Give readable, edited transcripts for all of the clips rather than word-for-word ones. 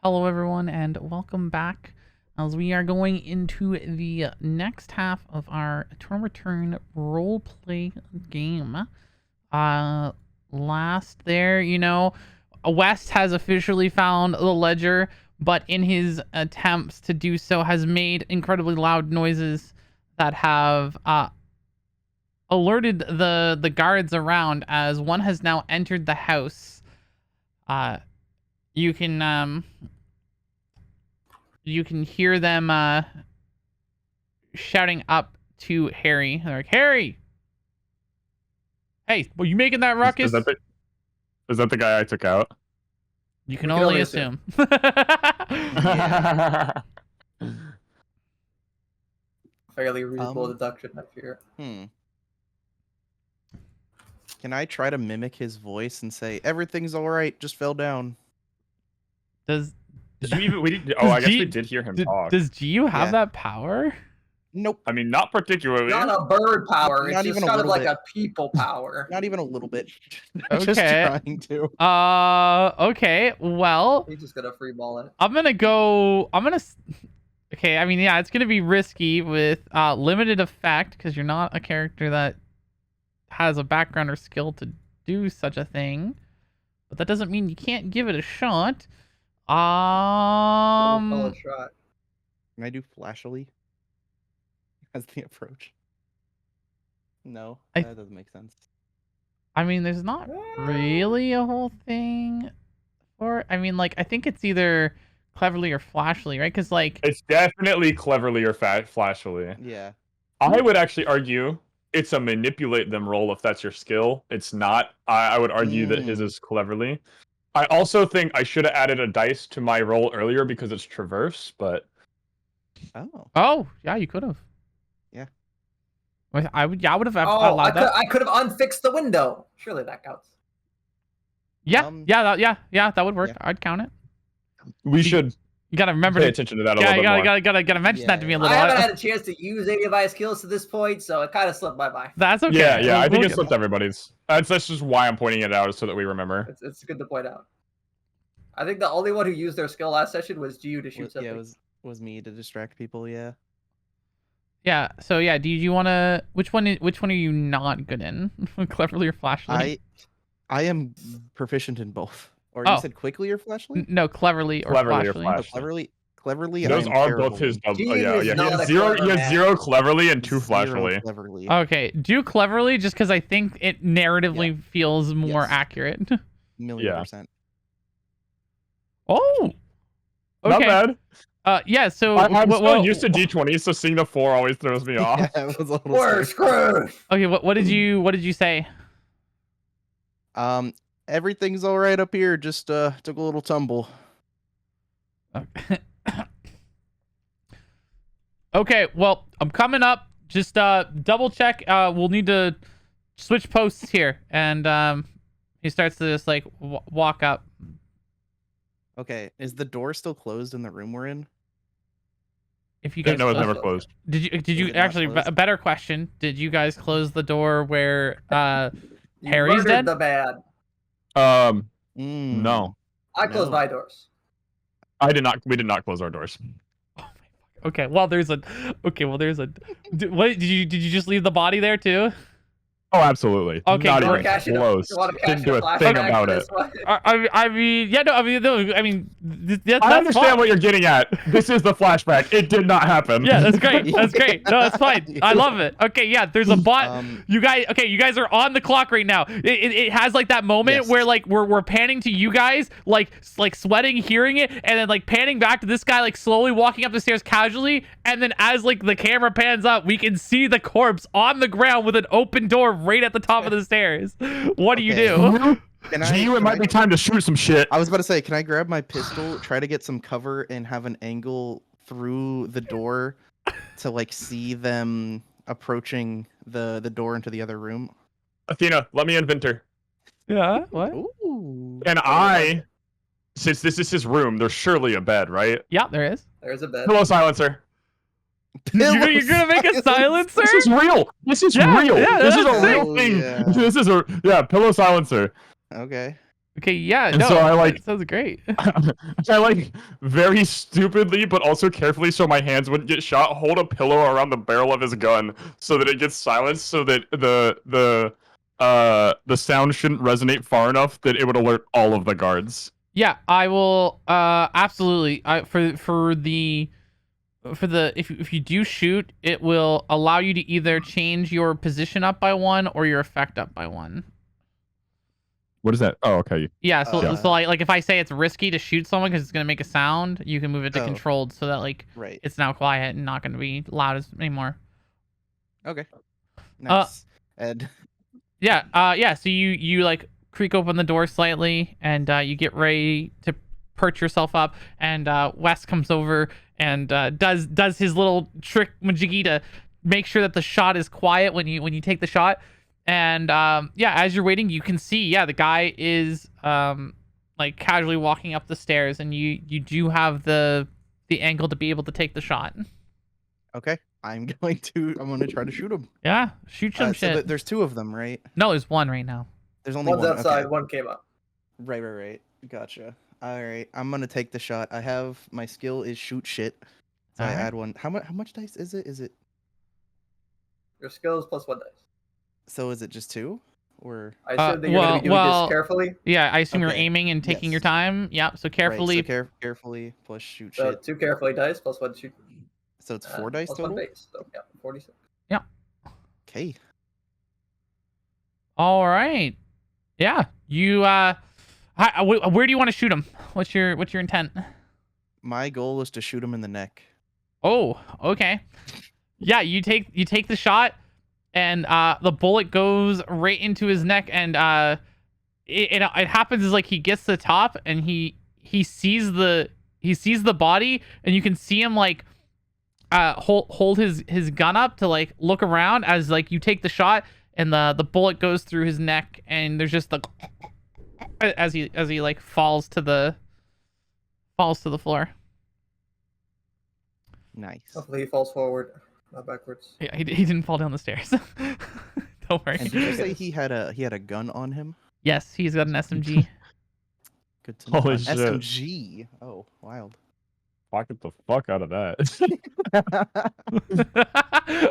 Hello everyone and welcome back as we are going into the next half of our Turn Return roleplay game. Last there, West has officially found the ledger, but in his attempts to do so has made incredibly loud noises that have alerted the guards around, as one has now entered the house. You can hear them shouting up to Harry. They're like, Harry! Hey, were you making that ruckus? Is that the guy I took out? You can only assume. Fairly reasonable deduction, I fear. Can I try to mimic his voice and say, everything's alright, just fell down? Does I guess we did hear him talk. Does Gio have that power? Nope. I mean, not particularly. Not a bird power. Not it's even just kind of like bit. a people power. Not even a little bit. Okay. Just trying to. Okay. Well, He's just gonna free ball it. Okay, I mean, yeah, it's gonna be risky with limited effect because you're not a character that has a background or skill to do such a thing. But that doesn't mean you can't give it a shot. Call it shot. Can I do flashily as the approach? No, that doesn't make sense. I mean, there's not really a whole thing for it. I mean, like, I think it's either cleverly or flashily, right? Because, like, it's definitely cleverly or flashily. Yeah. I would actually argue it's a manipulate them roll if that's your skill. It's not. I would argue that his is cleverly. I also think I should have added a dice to my roll earlier because it's traverse, but... Oh, yeah, you could have. Yeah. I would have allowed that. I could have unfixed the window. Surely that counts. Yeah, that would work. Yeah. I'd count it. We should... You gotta remember pay attention to that a little bit more. Gotta mention that to me a little. I haven't had a chance to use any of my skills to this point, so it kind of slipped my mind. That's okay. Yeah, I think it slipped everybody's. That's just why I'm pointing it out, so that we remember. It's good to point out. I think the only one who used their skill last session was Gio to shoot something. Yeah, it was me to distract people. Yeah. Yeah. So yeah, do you want to? Which one are you not good in? Cleverly or flashily? I am proficient in both. Or you said quickly or flashily? No, cleverly or flashily. Cleverly. Those are both his. Yeah. He has zero cleverly and 2 flashily. Okay, do cleverly just because I think it narratively feels more accurate. 1,000,000%. Oh. Okay. Not bad. Yeah. So I'm so used to D20, so seeing the 4 always throws me off. Yeah, it was a little We're screwed. Okay. What did you say? Everything's all right up here. Just took a little tumble. Okay, well, I'm coming up. Just double check. We'll need to switch posts here, and he starts to just like walk up. Okay, is the door still closed in the room we're in? If you guys no, it's never closed. Did you actually? A better question. Did you guys close the door where Harry's dead? The bad. No. I closed my doors. I did not. We did not close our doors. Okay. Well, there's a. What did you just leave the body there too? Oh, absolutely. Okay, not even close. Didn't do a thing about it. I mean, that's I understand what you're getting at. This is the flashback. It did not happen. Yeah, that's great. That's great. No, that's fine. I love it. Okay, yeah, there's a bot. You guys are on the clock right now. It has like that moment where like we're panning to you guys, like sweating, hearing it, and then like panning back to this guy like slowly walking up the stairs casually, and then as like the camera pans up, we can see the corpse on the ground with an open door right at the top of the stairs. What do you do? It might be time to shoot some shit. I was about to say, can I grab my pistol, try to get some cover, and have an angle through the door to like see them approaching the door into the other room? Athena, let me inventor. Yeah, what? Ooh. And since this is his room, there's surely a bed, right? Yeah, there is. There's a bed. Pillow silencer. You're gonna make a silencer? This is real. This is real. Yeah, this is a real thing. Yeah. This is pillow silencer. Okay. Okay, yeah, And no, so I that sounds great. I like very stupidly, but also carefully, so my hands wouldn't get shot. Hold a pillow around the barrel of his gun so that it gets silenced, so that the sound shouldn't resonate far enough that it would alert all of the guards. Yeah, I will. Absolutely. For the if you do shoot, it will allow you to either change your position up by 1 or your effect up by 1. What is that? Oh, okay. Yeah, so like if I say it's risky to shoot someone because it's gonna make a sound, you can move it to controlled so that like it's now quiet and not gonna be loud anymore. Okay. Nice. Ed. Yeah. So you like creak open the door slightly and you get ready to perch yourself up, and Wes comes over and does his little trick majiggy to make sure that the shot is quiet when you take the shot. And yeah, as you're waiting, you can see the guy is like casually walking up the stairs, and you do have the angle to be able to take the shot. Okay, I'm going to try to shoot him. Yeah, shoot some shit. So there's 2 of them, right? No, there's 1 right now. There's only One's one. outside, Okay. one came up. Right. Gotcha. All right, I'm gonna take the shot. I have my skill is shoot shit. So I add 1. How much dice is it? Is it? Your skills plus 1 dice. So is it just 2? Or I assume that you're going to be doing this carefully. Yeah, I assume you're aiming and taking your time. Yeah, so carefully. Right, so carefully plus shoot So shit. 2 carefully dice plus 1 shoot. So it's 4 dice plus total? 1 base. So yeah, 46. Yeah. Okay. All right. Yeah. You where do you want to shoot him? What's your intent? My goal is to shoot him in the neck. Oh, okay. Yeah, you take the shot, and the bullet goes right into his neck, and it happens is like he gets to the top, and he sees the body, and you can see him like hold his gun up to like look around as like you take the shot, and the bullet goes through his neck, and there's just the as he like falls to the floor. Nice. Hopefully he falls forward, not backwards. Yeah, he didn't fall down the stairs. Don't worry. And did you say he had a gun on him? Yes, he's got an SMG. Good to know. Holy An shit. SMG. Oh, wild. Pocket the fuck out of that.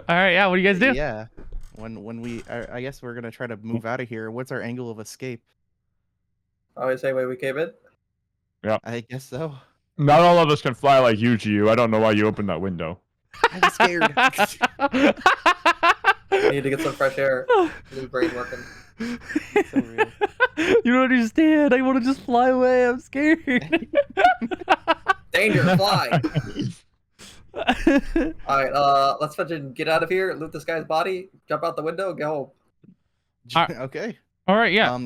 All right, yeah. What do you guys do? Yeah. When we, I guess we're gonna try to move out of here. What's our angle of escape? Oh, the same way we came in? Yeah. I guess so. Not all of us can fly like you. I don't know why you opened that window. I'm scared. I need to get some fresh air. New brain working. So real. You don't understand. I want to just fly away. I'm scared. Danger, fly! Alright, let's fucking get out of here, loot this guy's body, jump out the window, go home. Okay. All right, yeah.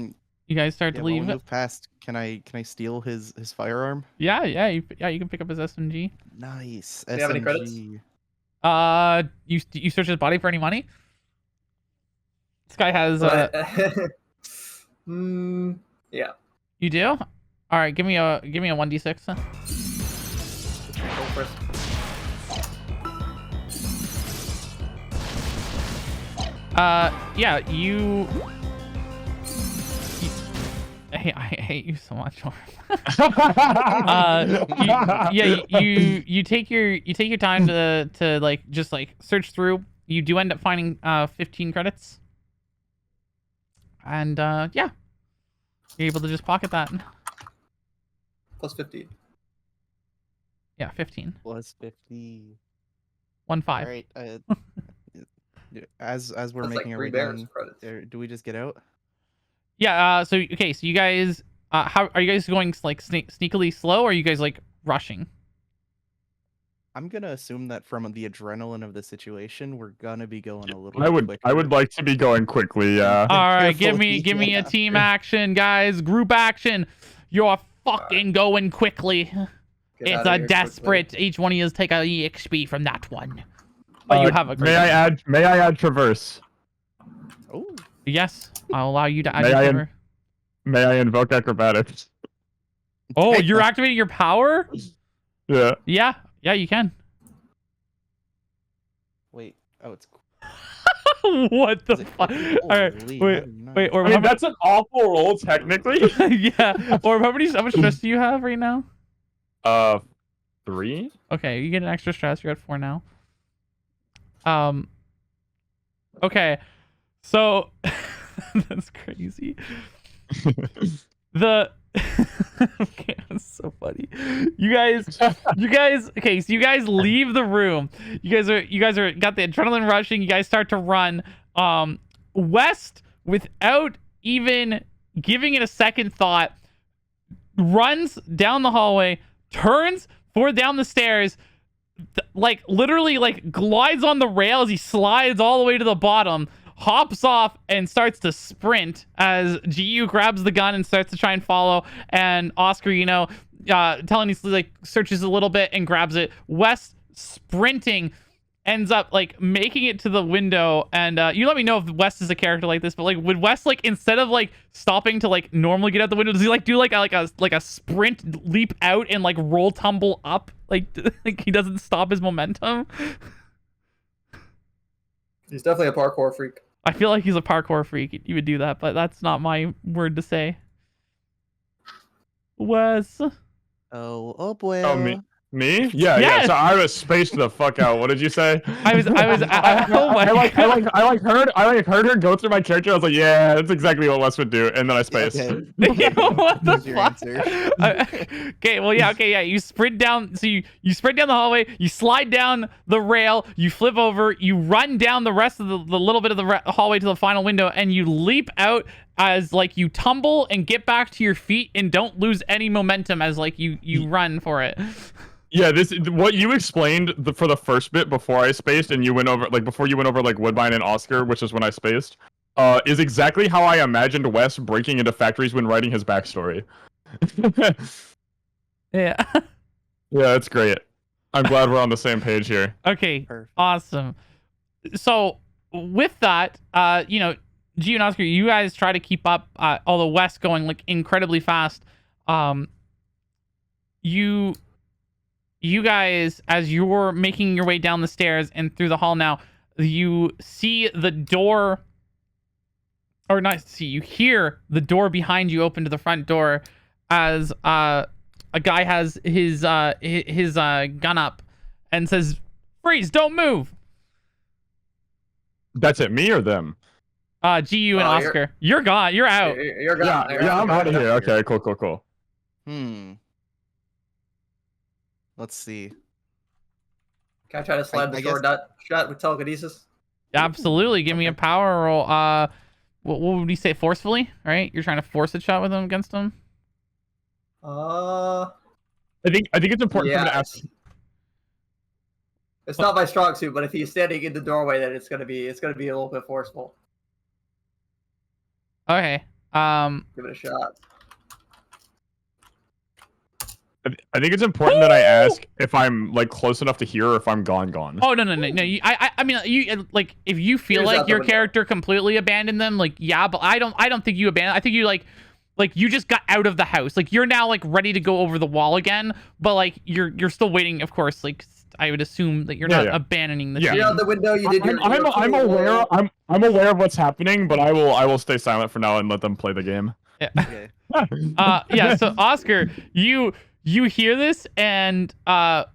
You guys start to While we leave. move past, can I steal his firearm? Yeah, you can pick up his SMG. Nice. Do you have any credits? You search his body for any money? This guy has yeah. You do? All right, give me a 1d6. Go first. Yeah, I hate you so much. You take your time to like just like search through. You do end up finding 15 credits, and yeah, you're able to just pocket that. Plus 15. Yeah, 15. Plus 50. 1 5. All right. As we're That's making like our 3 way bears down, credits. do we just get out? Yeah. So okay. So you guys, how are you guys going? Like sneakily slow, or are you guys like rushing? I'm gonna assume that from the adrenaline of the situation, we're gonna be going a little. I would quicker. like to be going quickly. Yeah. All right, give me Carefully, a team action, guys. Group action. You're fucking going quickly. Get It's out of a here desperate. quickly. Each one of you take a EXP from that one. But you have a. May I add traverse? Oh, Yes, I'll allow you to add May your I cover. May I invoke acrobatics? Oh, you're activating your power? Yeah. Yeah, you can. wait. Oh, it's. What the Is it fuck? clicking? All right, Holy, wait, how nice. wait, or I mean, that's an awful roll, technically. yeah, or how much stress do you have right now? 3. Okay, you get an extra stress. You're at 4 now. Okay, so that's crazy. The okay, that's so funny. You guys. Okay, so you guys leave the room. You guys are got the adrenaline rushing. You guys start to run. West, without even giving it a second thought, runs down the hallway, turns forward down the stairs, like literally like glides on the rails. He slides all the way to the bottom, hops off, and starts to sprint as GU grabs the gun and starts to try and follow. And Oscar, telling he's like searches a little bit and grabs it. West sprinting ends up like making it to the window. And you let me know if West is a character like this, but like would West, like, instead of like stopping to like normally get out the window, does he like do like a sprint leap out and like roll tumble up, like he doesn't stop his momentum? He's definitely a parkour freak. I feel like he's a parkour freak. You would do that, but that's not my word to say. Wes. Oh boy. Oh, me? Yeah, Yes! yeah. So I was spaced the fuck out. What did you say? I heard her go through my character. I was like, yeah, that's exactly what Wes would do, and then I spaced. Okay. What the Here's your fuck? answer. Okay, well, yeah. You sprint down. So you sprint down the hallway. You slide down the rail. You flip over. You run down the rest of the little bit of the hallway to the final window, and you leap out as like you tumble and get back to your feet and don't lose any momentum as like you run for it. Yeah, what you explained for the first bit before I spaced, and you went over like Woodbine and Oscar, which is when I spaced, is exactly how I imagined Wes breaking into factories when writing his backstory. Yeah. Yeah, that's great. I'm glad we're on the same page here. Okay. Perfect. Awesome. So with that, G and Oscar, you guys try to keep up, although Wes going like incredibly fast. You guys, as you're making your way down the stairs and through the hall now, you see the door, or not see, you hear the door behind you open to the front door as a guy has his gun up and says, "Freeze, don't move." That's it, me or them? GU and Oscar. You're gone. You're out. You're gone. Yeah, I'm out of here. Okay, cool. Let's see. Can I try to slide the door shut with telekinesis? Absolutely. Give me a power roll. What would you say? Forcefully, right? You're trying to force a shot with him against him. I think it's important for me to ask. It's not my strong suit, but if he's standing in the doorway, then it's gonna be a little bit forceful. Okay. Give it a shot. I think it's important that I ask if I'm like close enough to hear or if I'm gone. Oh no. I mean, you like if you feel like your character completely abandoned them, like yeah, but I don't think you abandoned. I think you like you just got out of the house. Like you're now like ready to go over the wall again, but like you're still waiting. Of course, like I would assume that you're not abandoning the team. You're out the window. You did your. I'm aware. I'm aware of what's happening, but I will stay silent for now and let them play the game. Yeah. Okay. Yeah. So Oscar, you hear this and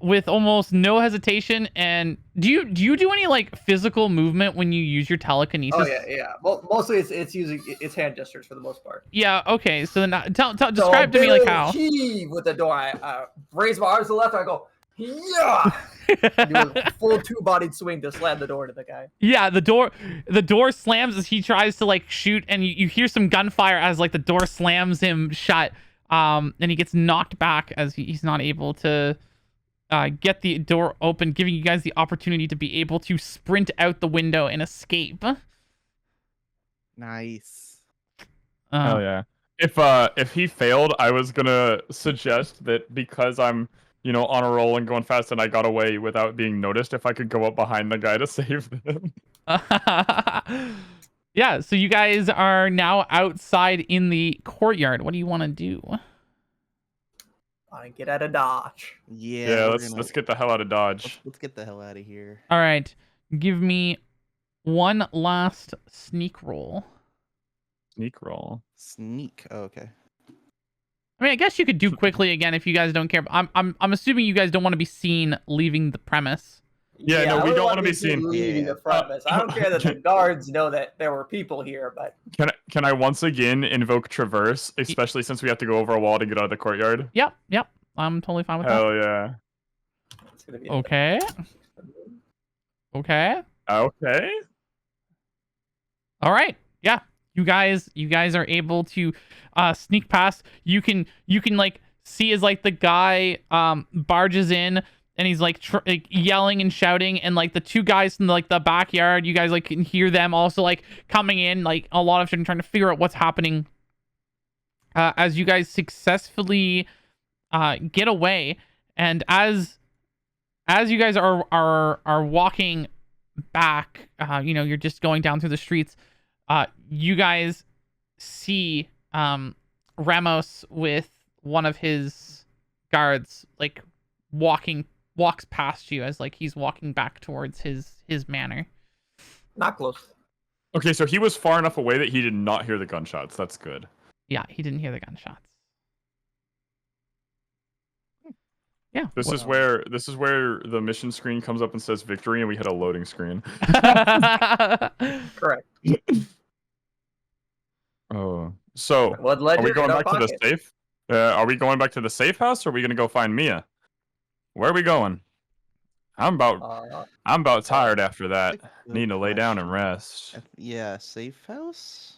with almost no hesitation, and do you do any like physical movement when you use your telekinesis? Oh yeah. Well, mostly it's using its hand gestures for the most part. Yeah. Okay. So then describe to me like how. With the door, I raise my arms to the left. I go yeah. Do a full two-bodied swing to slam the door to the guy. Yeah, the door slams as he tries to like shoot, and you hear some gunfire as like the door slams him shut. And he gets knocked back as he's not able to get the door open, giving you guys the opportunity to be able to sprint out the window and escape. Nice. Oh yeah. If he failed, I was gonna suggest that because I'm on a roll and going fast and I got away without being noticed, if I could go up behind the guy to save them. Yeah, so you guys are now outside in the courtyard. What do you want to do? I get out of Dodge. Yeah, let's get the hell out of Dodge. Let's get the hell out of here. All right, give me one last sneak roll. Sneak roll. Sneak. Oh, okay. I mean, I guess you could do quickly again if you guys don't care. But I'm assuming you guys don't want to be seen leaving the premise. Yeah, no, I we wouldn't don't want wanna be seen. leaving Yeah. the premise. I don't care that the guards know that there were people here, but Can I once again invoke traverse, especially since we have to go over a wall to get out of the courtyard? Yep. I'm totally fine with that. Hell yeah. it's gonna be Okay. Okay. Okay. All right. Yeah. You guys are able to sneak past. You can like see as like the guy barges in and he's like yelling and shouting, and like the two guys from like the backyard, you guys like can hear them also like coming in, like a lot of shit and trying to figure out what's happening. As you guys successfully get away, and as you guys are walking back, you're just going down through the streets. You guys see Ramos with one of his guards like walks past you as like he's walking back towards his manor. not close. Okay, so he was far enough away that he did not hear the gunshots. That's good. Yeah, he didn't hear the gunshots. Yeah. This is where the mission screen comes up and says victory, and we hit a loading screen. Correct. Oh, so What are ledger we in going our back to the pocket? safe? Are we going back to the safe house, or are we gonna go find Mia? Where are we going? I'm about tired after that. Good Need to lay down and question. rest. Yeah, safe house.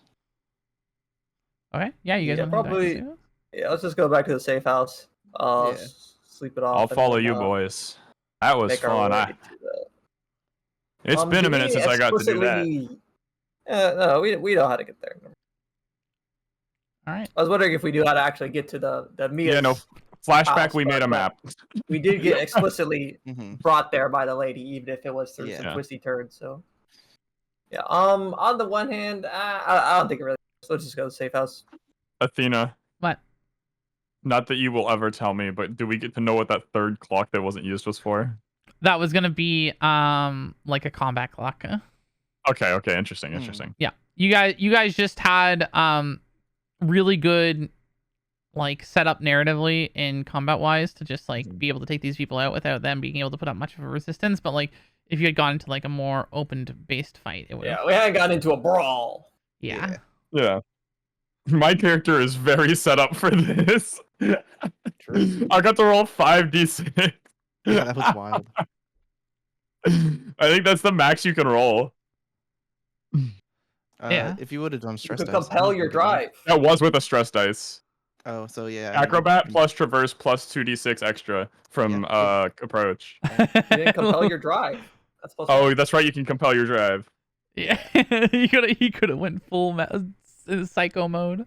Okay. Yeah, you guys Yeah, want to head back to probably- Sue? Yeah, let's just go back to the safe house. Yeah. Sleep it off. I'll and follow then, you, boys. That was make our fun. way to the- It's been do a minute we since I got to do that. explicitly- No, we know how to get there. All right. I was wondering if we knew how to actually get to the Mia's. Yeah, no. Flashback, house, we made a but- map. We did get explicitly Mm-hmm. brought there by the lady, even if it was through Yeah. some twisty turns. So, yeah. On the one hand, I don't think it really. So let's just go to the safe house. Athena, What? not that you will ever tell me, but do we get to know what that third clock that wasn't used was for? That was gonna be like a combat clock. Okay, interesting. Yeah. You guys just had really good like set up narratively in combat wise to just like be able to take these people out without them being able to put up much of a resistance. But like if you had gone into like a more open based fight, it would Yeah, we hadn't gotten into a brawl. yeah. Yeah. My character is very set up for this. True. I got to roll 5d6. Yeah, that was wild. I think that's the max you can roll. Yeah. If you would have done You stress could dice, I compel think your you would've done- drive. That was with a stress dice. Oh, so yeah. Acrobat plus traverse plus 2d6 extra from approach. You didn't compel your drive. That's supposed to Oh, that's right. You can compel your drive. Yeah. he could have went full psycho mode.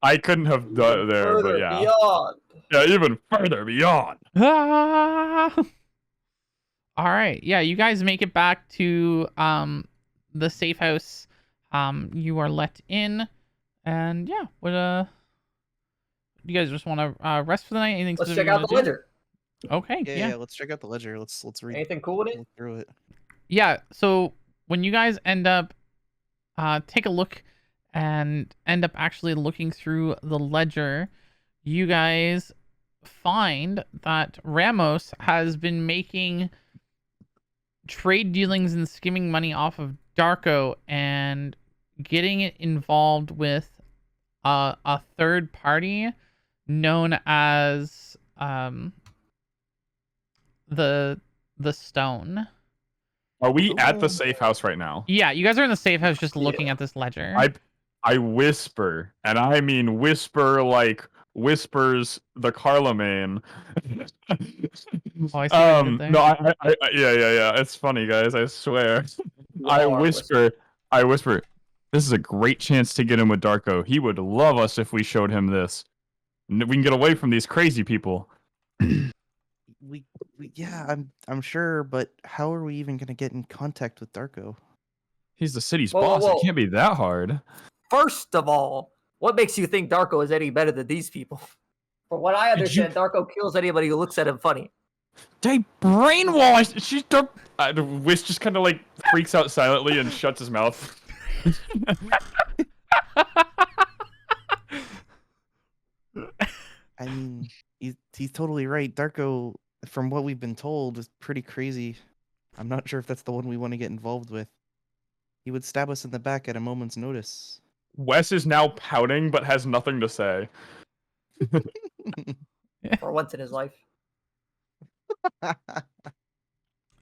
I couldn't have done it there, but further yeah. beyond. Yeah, even further beyond. Ah! All right. Yeah, you guys make it back to the safe house. You are let in, and yeah, what you guys just want to rest for the night? Anything Let's specific check you out wanna the do? ledger. Okay. Yeah, let's check out the ledger. Let's read Anything cool with it? through it. Yeah, so when you guys end up take a look and end up actually looking through the ledger, you guys find that Ramos has been making trade dealings and skimming money off of Darko and getting it involved with a third party known as the Stone. Are we at the safe house right now? Yeah, you guys are in the safe house just looking at this ledger. I whisper, and I mean whisper like whispers the Carlemagne. Oh, I see what you did there. No, yeah. It's funny, guys. I swear. I Lord, whisper. This is a great chance to get in with Darko. He would love us if we showed him this. We can get away from these crazy people. We yeah, I'm sure, but how are we even gonna get in contact with Darko? He's the city's Whoa, boss. whoa. It can't be that hard. First of all, what makes you think Darko is any better than these people? From what I Did you- understand, Darko kills anybody who looks at him funny. They brainwashed. She's Wish just kind of like freaks out silently and shuts his mouth. I mean, he's totally right. Darko, from what we've been told, is pretty crazy. I'm not sure if that's the one we want to get involved with. He would stab us in the back at a moment's notice. Wes is now pouting but has nothing to say. For once in his life.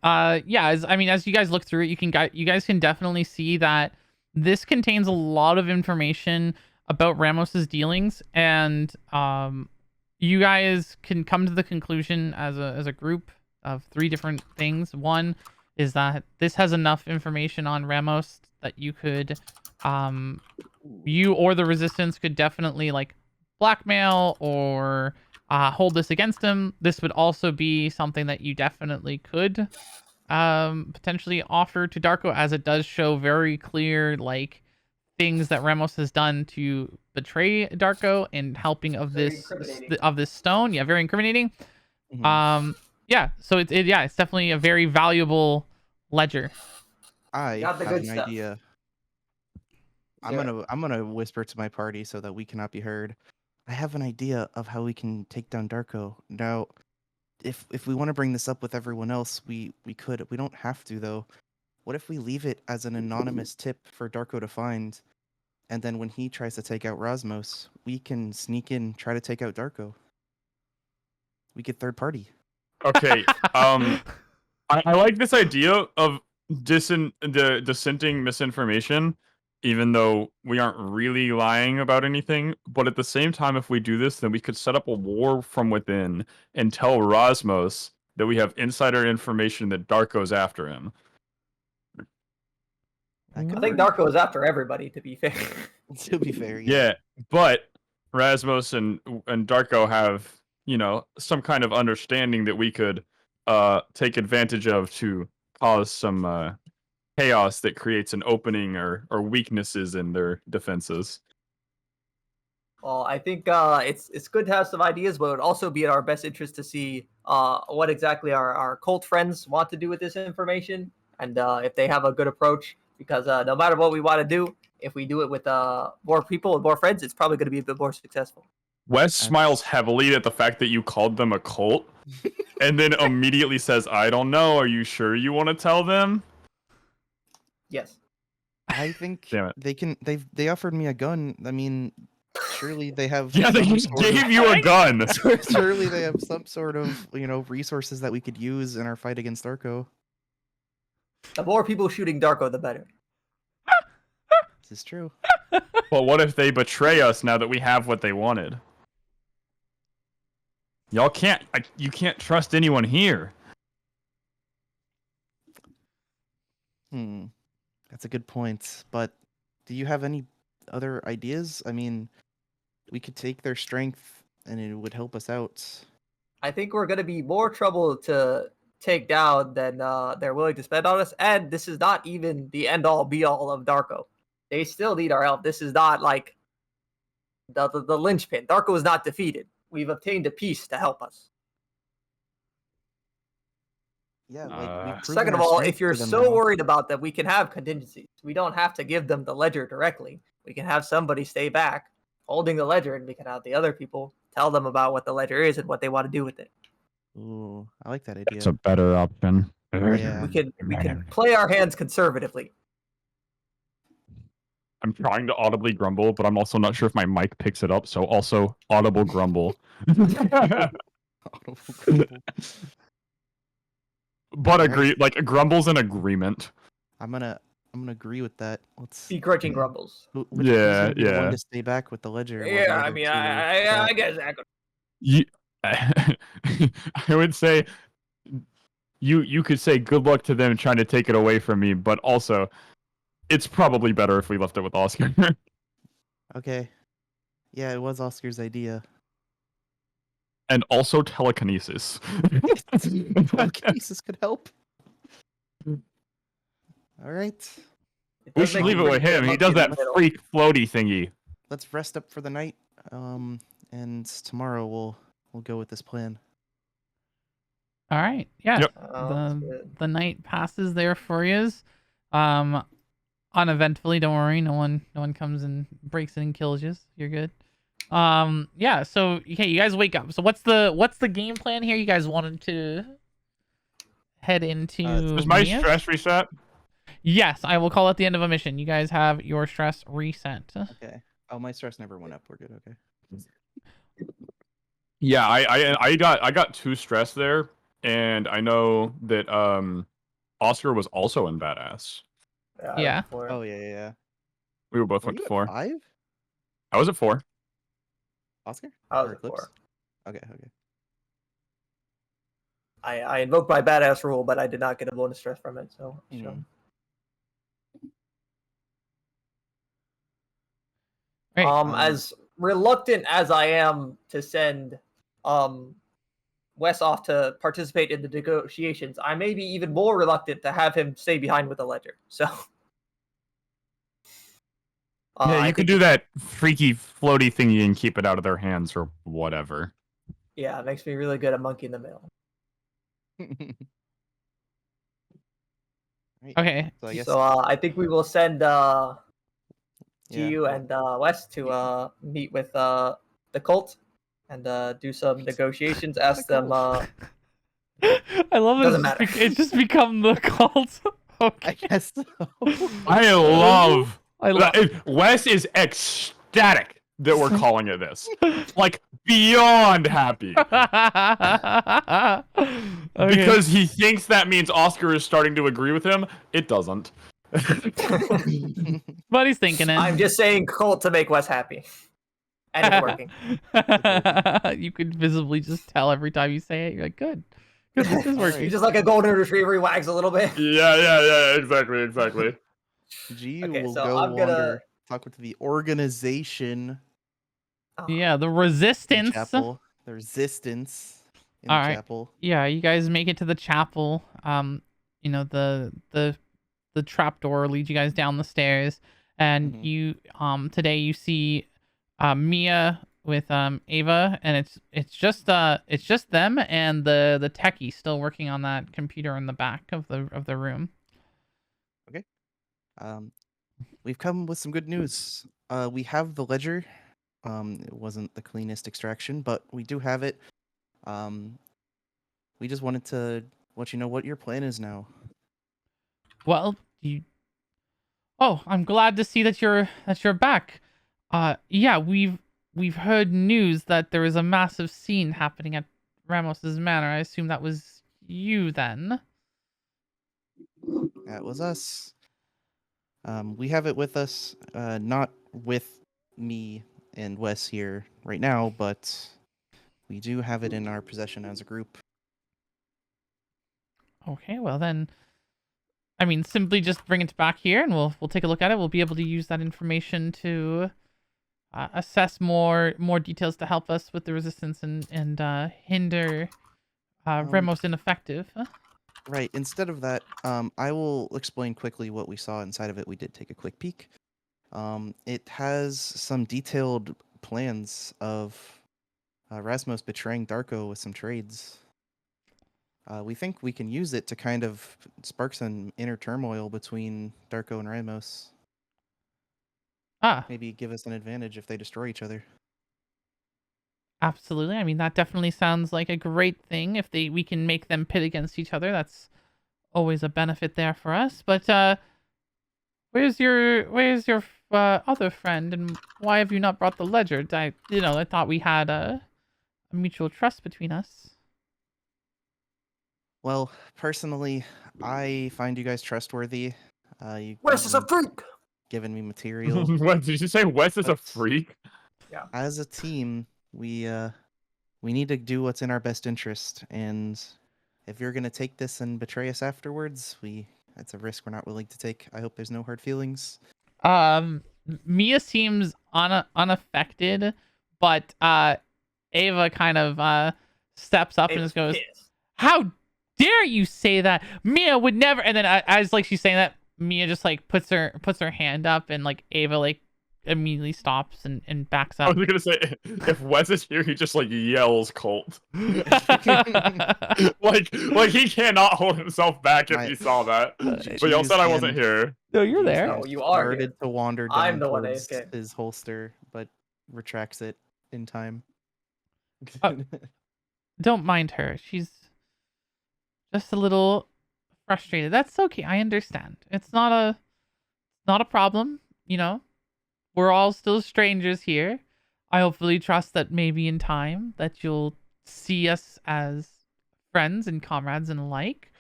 Yeah, as you guys look through it, you guys can definitely see that this contains a lot of information about Ramos's dealings, and you guys can come to the conclusion as a group of 3 different things. One is that this has enough information on Ramos that you could you or the Resistance could definitely like blackmail or hold this against him. This would also be something that you definitely could potentially offer to Darko, as it does show very clear like things that Ramos has done to betray Darko and helping of this stone. Yeah, very incriminating. Mhm. Yeah, so it's definitely a very valuable ledger. I Got the have good an stuff. idea. I'm gonna whisper to my party so that we cannot be heard. I have an idea of how we can take down Darko. Now, if we want to bring this up with everyone else, we could. We don't have to though. What if we leave it as an anonymous tip for Darko to find, and then when he tries to take out Rosmos, we can sneak in, try to take out Darko. We get third party. Okay. I like this idea of dissenting misinformation, even though we aren't really lying about anything. But at the same time, if we do this, then we could set up a war from within and tell Rosmos that we have insider information that Darko's after him. I think Darko is after everybody, to be fair. To be fair, Yeah, but Rasmus and Darko have, some kind of understanding that we could take advantage of to cause some chaos that creates an opening or weaknesses in their defenses. Well, I think it's good to have some ideas, but it would also be in our best interest to see what exactly our cult friends want to do with this information, and if they have a good approach. Because no matter what we want to do, if we do it with more people and more friends, it's probably going to be a bit more successful. Wes smiles heavily at the fact that you called them a cult, and then immediately says, "I don't know. Are you sure you want to tell them?" Yes. I think Damn it. they can. They offered me a gun. I mean, surely they have. Yeah, they some just sort of- gave you a gun. Surely they have some sort of resources that we could use in our fight against Darko. The more people shooting Darko, the better. This is true. But what if they betray us now that we have what they wanted? Y'all can't. You can't trust anyone here. That's a good point. But do you have any other ideas? I mean, we could take their strength, and it would help us out. I think we're going to be more trouble to take down than they're willing to spend on us. And this is not even the end-all, be-all of Darko. They still need our help. This is not like the linchpin. Darko is not defeated. We've obtained a peace to help us. Yeah. Like, we've proven Second of our all, strength if you're to them so now. worried about that, we can have contingencies. We don't have to give them the ledger directly. We can have somebody stay back holding the ledger, and we can have the other people tell them about what the ledger is and what they want to do with it. Ooh, I like that idea. It's a better option. Yeah. We can play our hands conservatively. I'm trying to audibly grumble, but I'm also not sure if my mic picks it up, so also audible grumble. But agree, like grumble's an agreement. I'm gonna agree with that. Let's. Begrudging grumbles. Which Yeah, gonna be the one yeah. to stay back with the ledger. while the Yeah, I other mean, two I stop. guess that could. You, I would say you could say good luck to them trying to take it away from me, but also it's probably better if we left it with Oscar. Okay. Yeah, it was Oscar's idea. And also telekinesis. Telekinesis could help. All right. We should leave it with him. He does that freak floaty thingy. Let's rest up for the night. And tomorrow we'll go with this plan. All right. Yeah. Yep. The night passes there for you. Uneventfully. Don't worry. No one comes and breaks in and kills you. You're good. Yeah. So okay, you guys wake up. So what's the game plan here? You guys wanted to head into Is my Mia? stress reset? Yes, I will call at the end of a mission. You guys have your stress reset. Okay. Oh, my stress never went up. We're good. Okay. Yeah, I got 2 stress there, and I know that Oscar was also in badass. Yeah. Oh yeah. We were both Were went you to at 4. 5? I was at 4. Oscar? I was Or at Eclipse? 4. Okay. I invoked my badass rule, but I did not get a bonus stress from it. So. Great. As reluctant as I am to send Wes off to participate in the negotiations, I may be even more reluctant to have him stay behind with the ledger. So Yeah, I you could think- do that freaky floaty thingy and keep it out of their hands or whatever. Yeah, it makes me really good at monkey in the middle. Right. Okay. So I guess So I think we will send yeah, you and Wes to meet with the cult and do some negotiations. Ask them. I love it. Doesn't matter. It's just become the cult. I Okay. guess so. I love. I love. Wes is ecstatic that we're calling it this. Like beyond happy. Okay. Because he thinks that means Oscar is starting to agree with him. It doesn't. But he's thinking it. I'm just saying cult to make Wes happy, and it's working. You could visibly just tell every time you say it. You're like, good. This is He's working. just like a golden retriever. He wags a little bit. Yeah, exactly. G Okay, will so go I'm gonna- wander, talk with the organization Yeah, the in resistance. the chapel. The resistance in All the right. chapel. Yeah, you guys make it to the chapel. You know, the trapdoor leads you guys down the stairs, and Mhm. you today you see Mia with Ava, and it's just them and the techie still working on that computer in the back of the room. We've come with some good news. We have the ledger. It wasn't the cleanest extraction, but we do have it. We just wanted to let you know what your plan is now. Well, Oh, I'm glad to see that you're back. Yeah, we've heard news that there is a massive scene happening at Ramos's manor. I assume that was you then. That was us. We have it with us, not with me and Wes here right now, but we do have it in our possession as a group. Okay, well then, I mean, simply just bring it back here, and we'll take a look at it. We'll be able to use that information to assess more details to help us with the resistance and hinder Remos ineffective. Huh? Right. Instead of that, I will explain quickly what we saw inside of it. We did take a quick peek. It has some detailed plans of Rasmus betraying Darko with some trades. We think we can use it to kind of spark some inner turmoil between Darko and Ramos. Maybe give us an advantage if they destroy each other. Absolutely. I mean, that definitely sounds like a great thing. If we can make them pit against each other, that's always a benefit there for us. But where's your other friend, and why have you not brought the ledger? I thought we had a mutual trust between us. Well, personally, I find you guys trustworthy. Wes is a freak. Given me material. What did you say? Wes is a freak? As a team, we need to do what's in our best interest, and if you're gonna take this and betray us afterwards, it's a risk we're not willing to take. I hope there's no hard feelings. Mia seems unaffected, but Ava kind of steps up and just goes, "How dare you say that? Mia would never." And then as like she's saying that, Mia just like puts her hand up, and like Ava like immediately stops and backs I up. was gonna say, if Wes is here, he just like yells "Colt." like he cannot hold himself back if My- he saw that. But y'all G's said I wasn't hand- here. No, you're G's there. No, hand you are started here. to wander I'm down the one towards AFK. his holster, but retracts it in time. Don't mind her. She's just a little frustrated. That's okay. I understand. It's not a problem, you know. We're all still strangers here. I hopefully trust that maybe in time that you'll see us as friends and comrades and alike.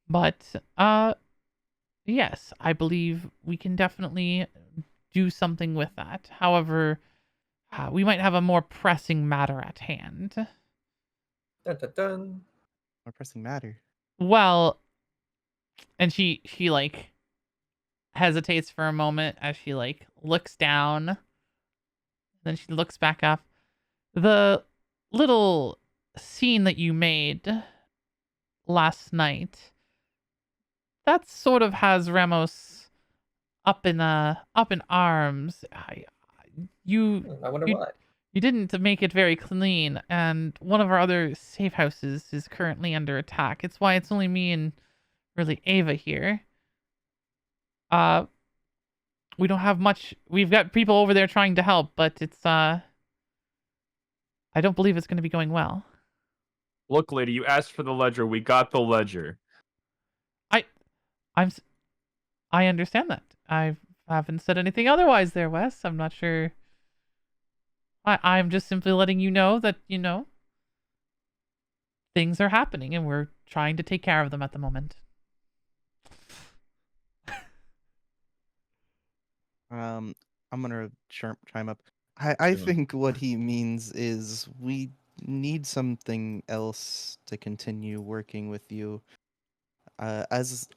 But yes, I believe we can definitely do something with that. However, we might have a more pressing matter at hand. Dun, dun, dun. More pressing matter. Well, and she like hesitates for a moment as she like looks down. Then she looks back up. The little scene that you made last night, that sort of has Ramos up in arms. You I wonder you, why. you didn't make it very clean, and one of our other safe houses is currently under attack. It's why it's only me and really Ava here. We don't have much. We've got people over there trying to help, but it's I don't believe it's going to be going well. Look, lady, you asked for the ledger. We got the ledger. I understand that. I haven't said anything otherwise there, Wes. I'm not sure. I'm just simply letting you know that, you know, things are happening and we're trying to take care of them at the moment. I'm gonna chime up. I Yeah. think what he means is we need something else to continue working with you. As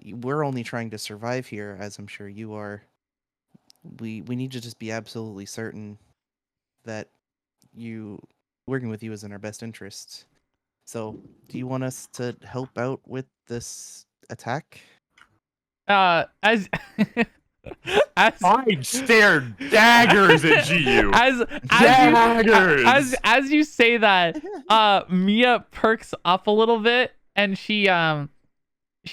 we're only trying to survive here, as I'm sure you are. We need to just be absolutely certain that working with you is in our best interest. So, do you want us to help out with this attack? As I stared daggers at GU. as you say that, Mia perks up a little bit and she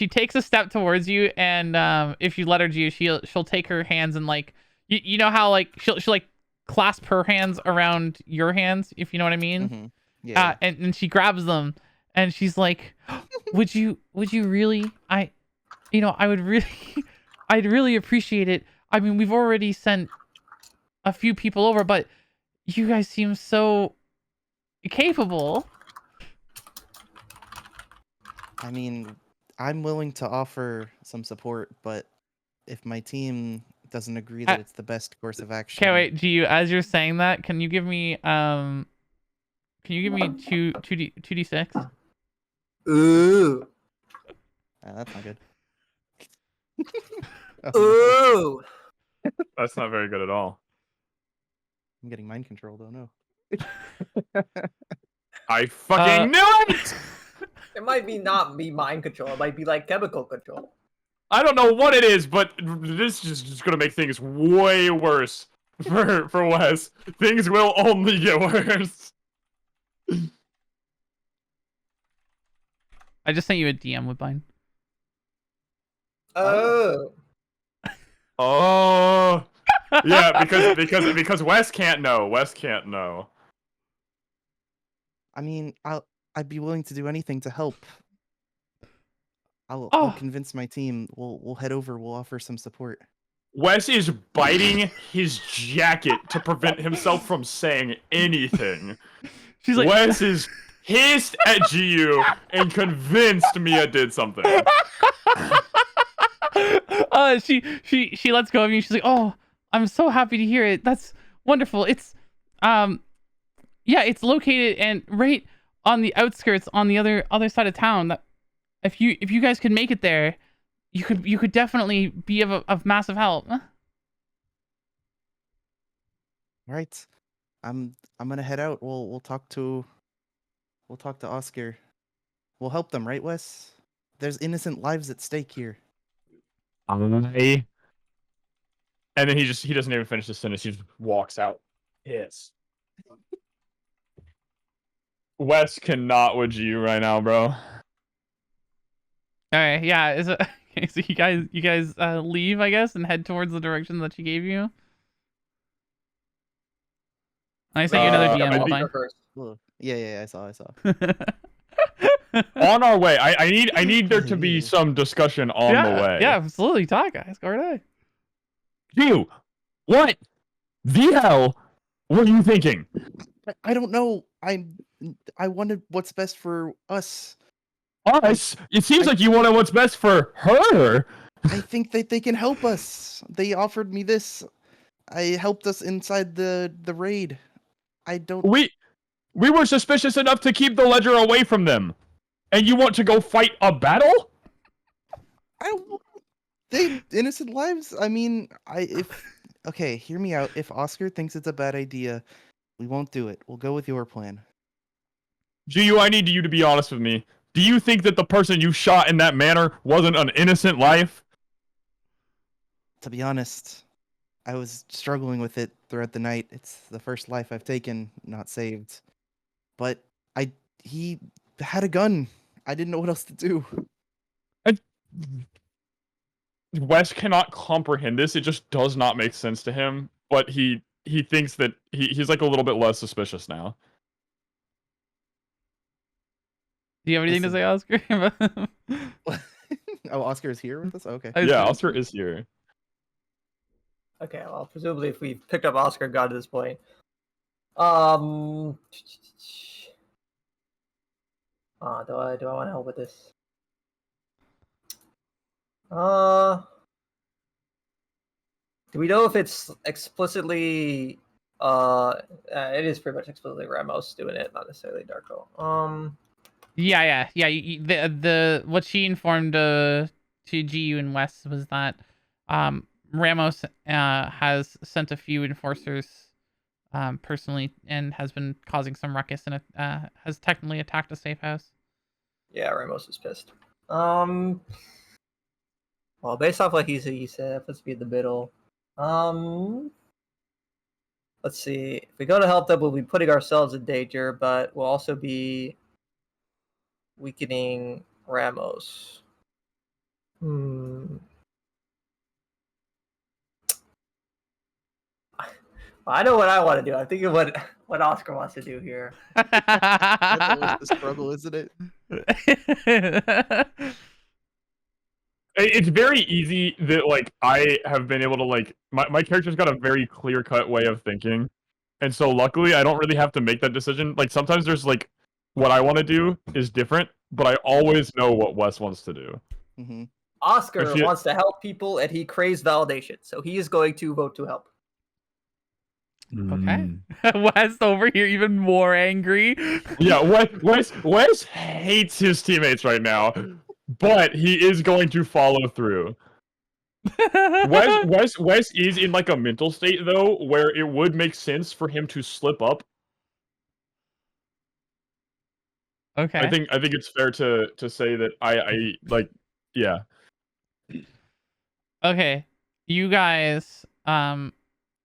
takes a step towards you, and if you let her do, she'll take her hands and like you know how like she'll like clasp her hands around your hands, if you know what I mean. Mm-hmm. Yeah. And she grabs them and she's like, would you really, I would really I'd really appreciate it. I mean, we've already sent a few people over, but you guys seem so capable. I mean, I'm willing to offer some support, but if my team doesn't agree that it's the best course of action. Okay, wait, Gu, as you're saying that, can you give me 2d6? Ooh. That's not good. Ooh. That's not very good at all. I'm getting mind control though. No. I fucking knew it! It might be not be mind control. It might be like chemical control. I don't know what it is, but this is just gonna make things way worse for Wes. Things will only get worse. I just sent you a DM, Woodbine. Oh. Oh, yeah, because Wes can't know. Wes can't know. I mean, I'd be willing to do anything to help. I'll Oh. convince my team. We'll head over. We'll offer some support. Wes is biting his jacket to prevent himself from saying anything. She's like, Wes is pissed at GU and convinced Mia did something. she lets go of you. She's like, oh, I'm so happy to hear it. That's wonderful. It's yeah, it's located and right on the outskirts on the other side of town. That if you guys could make it there, you could definitely be of massive help. All right. I'm gonna head out. We'll talk to Oscar. We'll help them, right, Wes? There's innocent lives at stake here. I And then he doesn't even finish the sentence. He just walks out. Yes. Wes cannot with you right now, bro. All right, yeah. Is it okay? So you guys leave, I guess, and head towards the direction that she gave you. I sent you another DM. All fine. Cool. Yeah, I saw. On our way. I need there to be some discussion on the way. Yeah, absolutely. Talk, guys. Go right ahead. You, what the hell were you thinking? I don't know. I wanted what's best for us. Us? It seems like you wanted what's best for her. I think that they can help us. They offered me this. I helped us inside the raid. I don't. We were suspicious enough to keep the ledger away from them, and you want to go fight a battle? They innocent lives. I mean, okay, hear me out. If Oscar thinks it's a bad idea, we won't do it. We'll go with your plan. GU, I need you to be honest with me. Do you think that the person you shot in that manner wasn't an innocent life? To be honest, I was struggling with it throughout the night. It's the first life I've taken, not saved. But he had a gun. I didn't know what else to do. Wes cannot comprehend this. It just does not make sense to him. But he thinks that he's like a little bit less suspicious now. Do you have anything to say, Oscar? Oh, Oscar is here with us? Okay. Yeah, Oscar is here. Okay, well, presumably if we've picked up Oscar and got to this point. Do I want to help with this? Do we know if it's explicitly it is pretty much explicitly Ramos doing it, not necessarily Darko. Yeah. The what she informed to GU and Wes was that Ramos has sent a few enforcers personally and has been causing some ruckus and has technically attacked a safe house. Yeah, Ramos is pissed. Well, based off what he said, let's be in the middle. Let's see. If we go to help them, we'll be putting ourselves in danger, but we'll also be weakening Ramos. I know what I want to do. I'm thinking what Oscar wants to do here. That was the struggle, isn't it? It's very easy that like I have been able to like my character's got a very clear-cut way of thinking. And so luckily I don't really have to make that decision. Like sometimes there's like what I want to do is different, but I always know what Wes wants to do. Mm-hmm. Oscar wants to help people and he craves validation. So he is going to vote to help. Okay. Wes over here even more angry. Yeah, Wes hates his teammates right now, but he is going to follow through. Wes is in like a mental state though, where it would make sense for him to slip up. Okay. I think it's fair to say that I like, yeah. Okay, you guys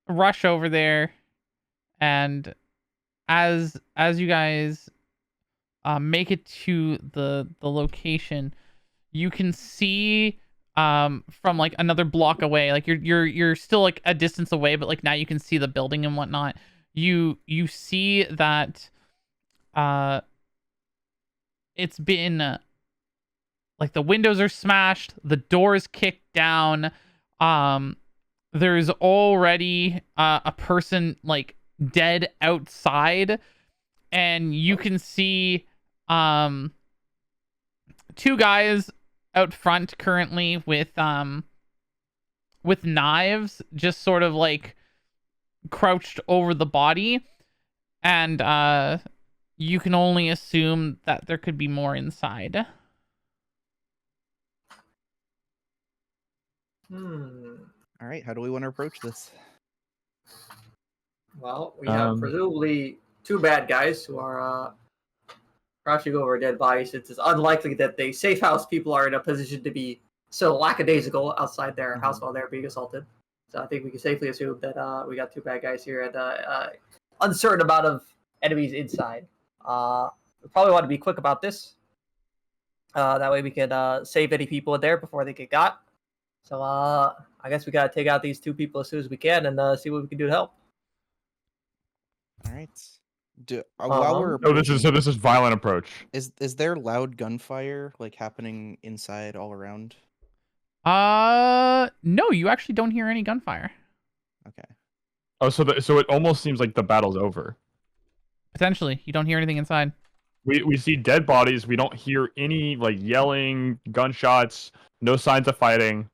rush over there, and as you guys make it to the location, you can see from like another block away, like you're still like a distance away, but like now you can see the building and whatnot. You see that it's been like the windows are smashed, the doors kicked down. There's already a person like dead outside, and you can see two guys out front currently with knives, just sort of like crouched over the body, and you can only assume that there could be more inside. All right, how do we want to approach this? Well, we have presumably two bad guys who are crouching over a dead body, since it's unlikely that the safe house people are in a position to be so lackadaisical outside their house while they're being assaulted. So I think we can safely assume that we got two bad guys here and uncertain amount of enemies inside. We probably want to be quick about this. That way we can save any people in there before they get got. So I guess we gotta take out these two people as soon as we can and see what we can do to help. All right. While we're Oh, this is violent approach. is there loud gunfire like happening inside all around? No, you actually don't hear any gunfire. Okay. Oh, so it almost seems like the battle's over. Potentially, you don't hear anything inside. We see dead bodies. We don't hear any like yelling, gunshots. No signs of fighting.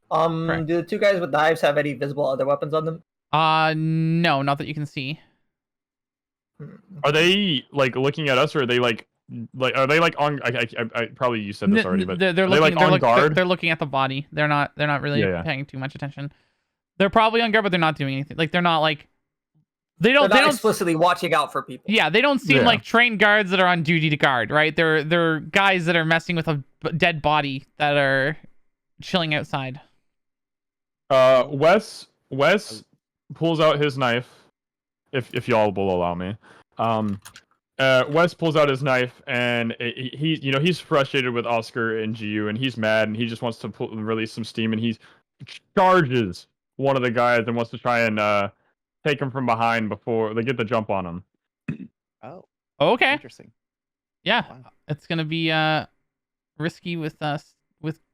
Correct. Do the two guys with knives have any visible other weapons on them? No, not that you can see. Are they like looking at us, or are they like are they like on? I probably you said this already, but they're are they looking, like on guard? They're looking at the body. They're not really Yeah. paying too much attention. They're probably on guard, but they're not doing anything. Like they're not like They're not explicitly watching out for people. Yeah, they don't seem Yeah. like trained guards that are on duty to guard, right? They're guys that are messing with a dead body that are chilling outside. Wes pulls out his knife, if y'all will allow me. Wes pulls out his knife, and he's frustrated with Oscar and GU, and he's mad, and he just wants to release some steam, and he charges one of the guys and wants to try and take him from behind before they get the jump on him. Oh, Okay. interesting. Yeah, Wow. it's gonna be risky with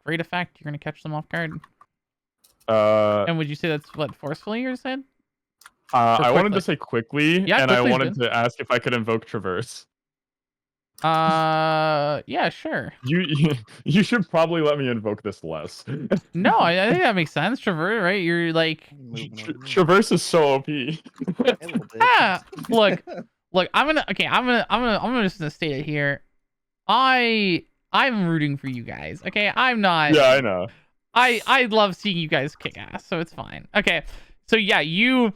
great effect. You're gonna catch them off guard. And would you say that's what forcefully you said? I wanted quickly? to say quickly, Yeah, and I quickly is wanted good. to ask if I could invoke Traverse. Yeah, sure. You should probably let me invoke this less. No, I think that makes sense. Traverse, right? You're like, Moving over here. Traverse is so OP. A little bit. ah, look, I'm just gonna state it here. I'm rooting for you guys. Okay, I'm not. Yeah, I know. I love seeing you guys kick ass, so it's fine. Okay, so yeah, you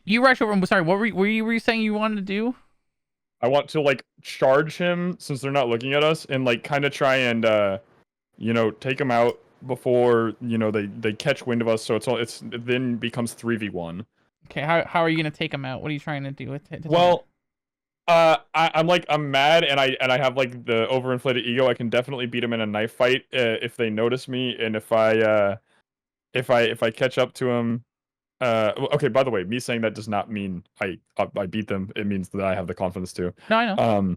rush over. I'm sorry, what were you saying you wanted to do? I want to like charge him since they're not looking at us, and like kind of try and take him out before they catch wind of us. So it then becomes 3v1. Okay, how are you gonna take him out? What are you trying to do with it? Well, I'm mad, and I have like the overinflated ego. I can definitely beat him in a knife fight if they notice me, and if I catch up to him. Okay, by the way, me saying that does not mean I beat them. It means that I have the confidence to. No, I know.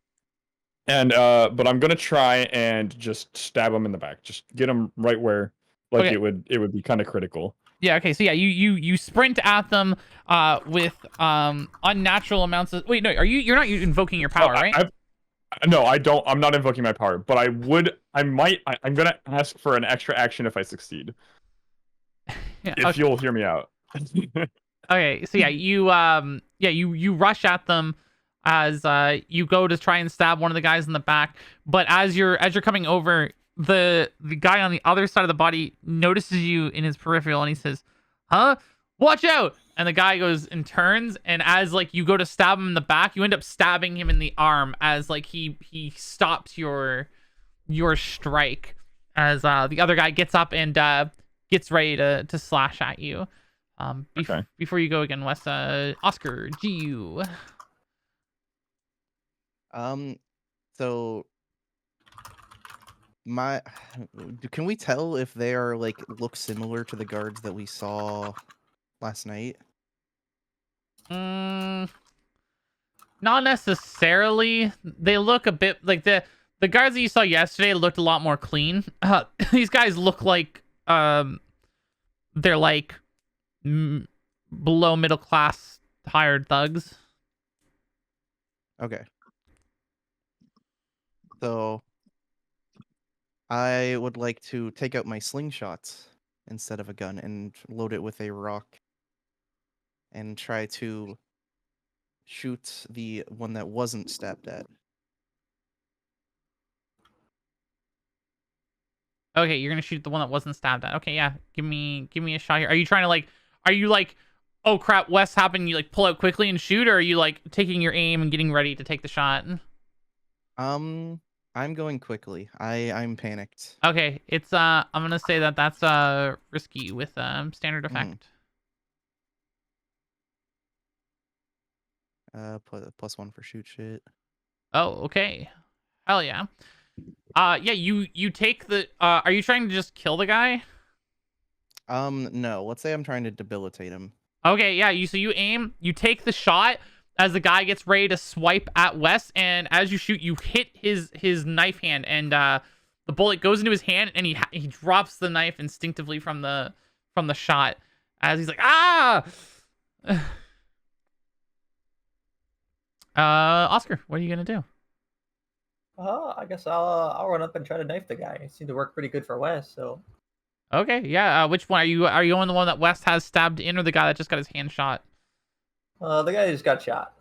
But I'm gonna try and just stab him in the back. Just get him right where Okay. it would be kind of critical. Yeah, okay, so yeah, you sprint at them with unnatural amounts of wait, no, you're not invoking your power, right? No, I don't. I'm not invoking my power, but I'm gonna ask for an extra action if I succeed. Yeah, If okay. you'll hear me out. Okay, so yeah, you rush at them as you go to try and stab one of the guys in the back, but as you're coming over, the guy on the other side of the body notices you in his peripheral, and he says, "Huh? Watch out!" And the guy goes and turns, and as like you go to stab him in the back, you end up stabbing him in the arm as like he stops your strike as the other guy gets up and gets ready to slash at you. Okay. Before you go again, Wes, Oscar, GU. So can we tell if they are like look similar to the guards that we saw last night? Not necessarily. They look a bit like the guards that you saw yesterday looked a lot more clean. These guys look like they're like below middle class hired thugs. Okay. So I would like to take out my slingshots instead of a gun and load it with a rock and try to shoot the one that wasn't stabbed at. Okay, you're gonna shoot the one that wasn't stabbed at. Okay, yeah. Give me a shot here. Are you trying to like? Are you like? Oh crap! West happened. You like pull out quickly and shoot, or are you like taking your aim and getting ready to take the shot? I'm going quickly. I'm panicked. Okay, it's I'm gonna say that's risky with standard effect. +1 for shoot shit. Oh, okay. Hell yeah. Yeah, you take the are you trying to just kill the guy? No. Let's say I'm trying to debilitate him. Okay, yeah, you aim, you take the shot as the guy gets ready to swipe at Wes, and as you shoot, you hit his knife hand, and the bullet goes into his hand, and he drops the knife instinctively from the shot as he's like, ah. Oscar, what are you gonna do? I guess I'll run up and try to knife the guy. It seemed to work pretty good for Wes, so. Okay, yeah. Which one are you on the one that West has stabbed in, or the guy that just got his hand shot? The guy who just got shot.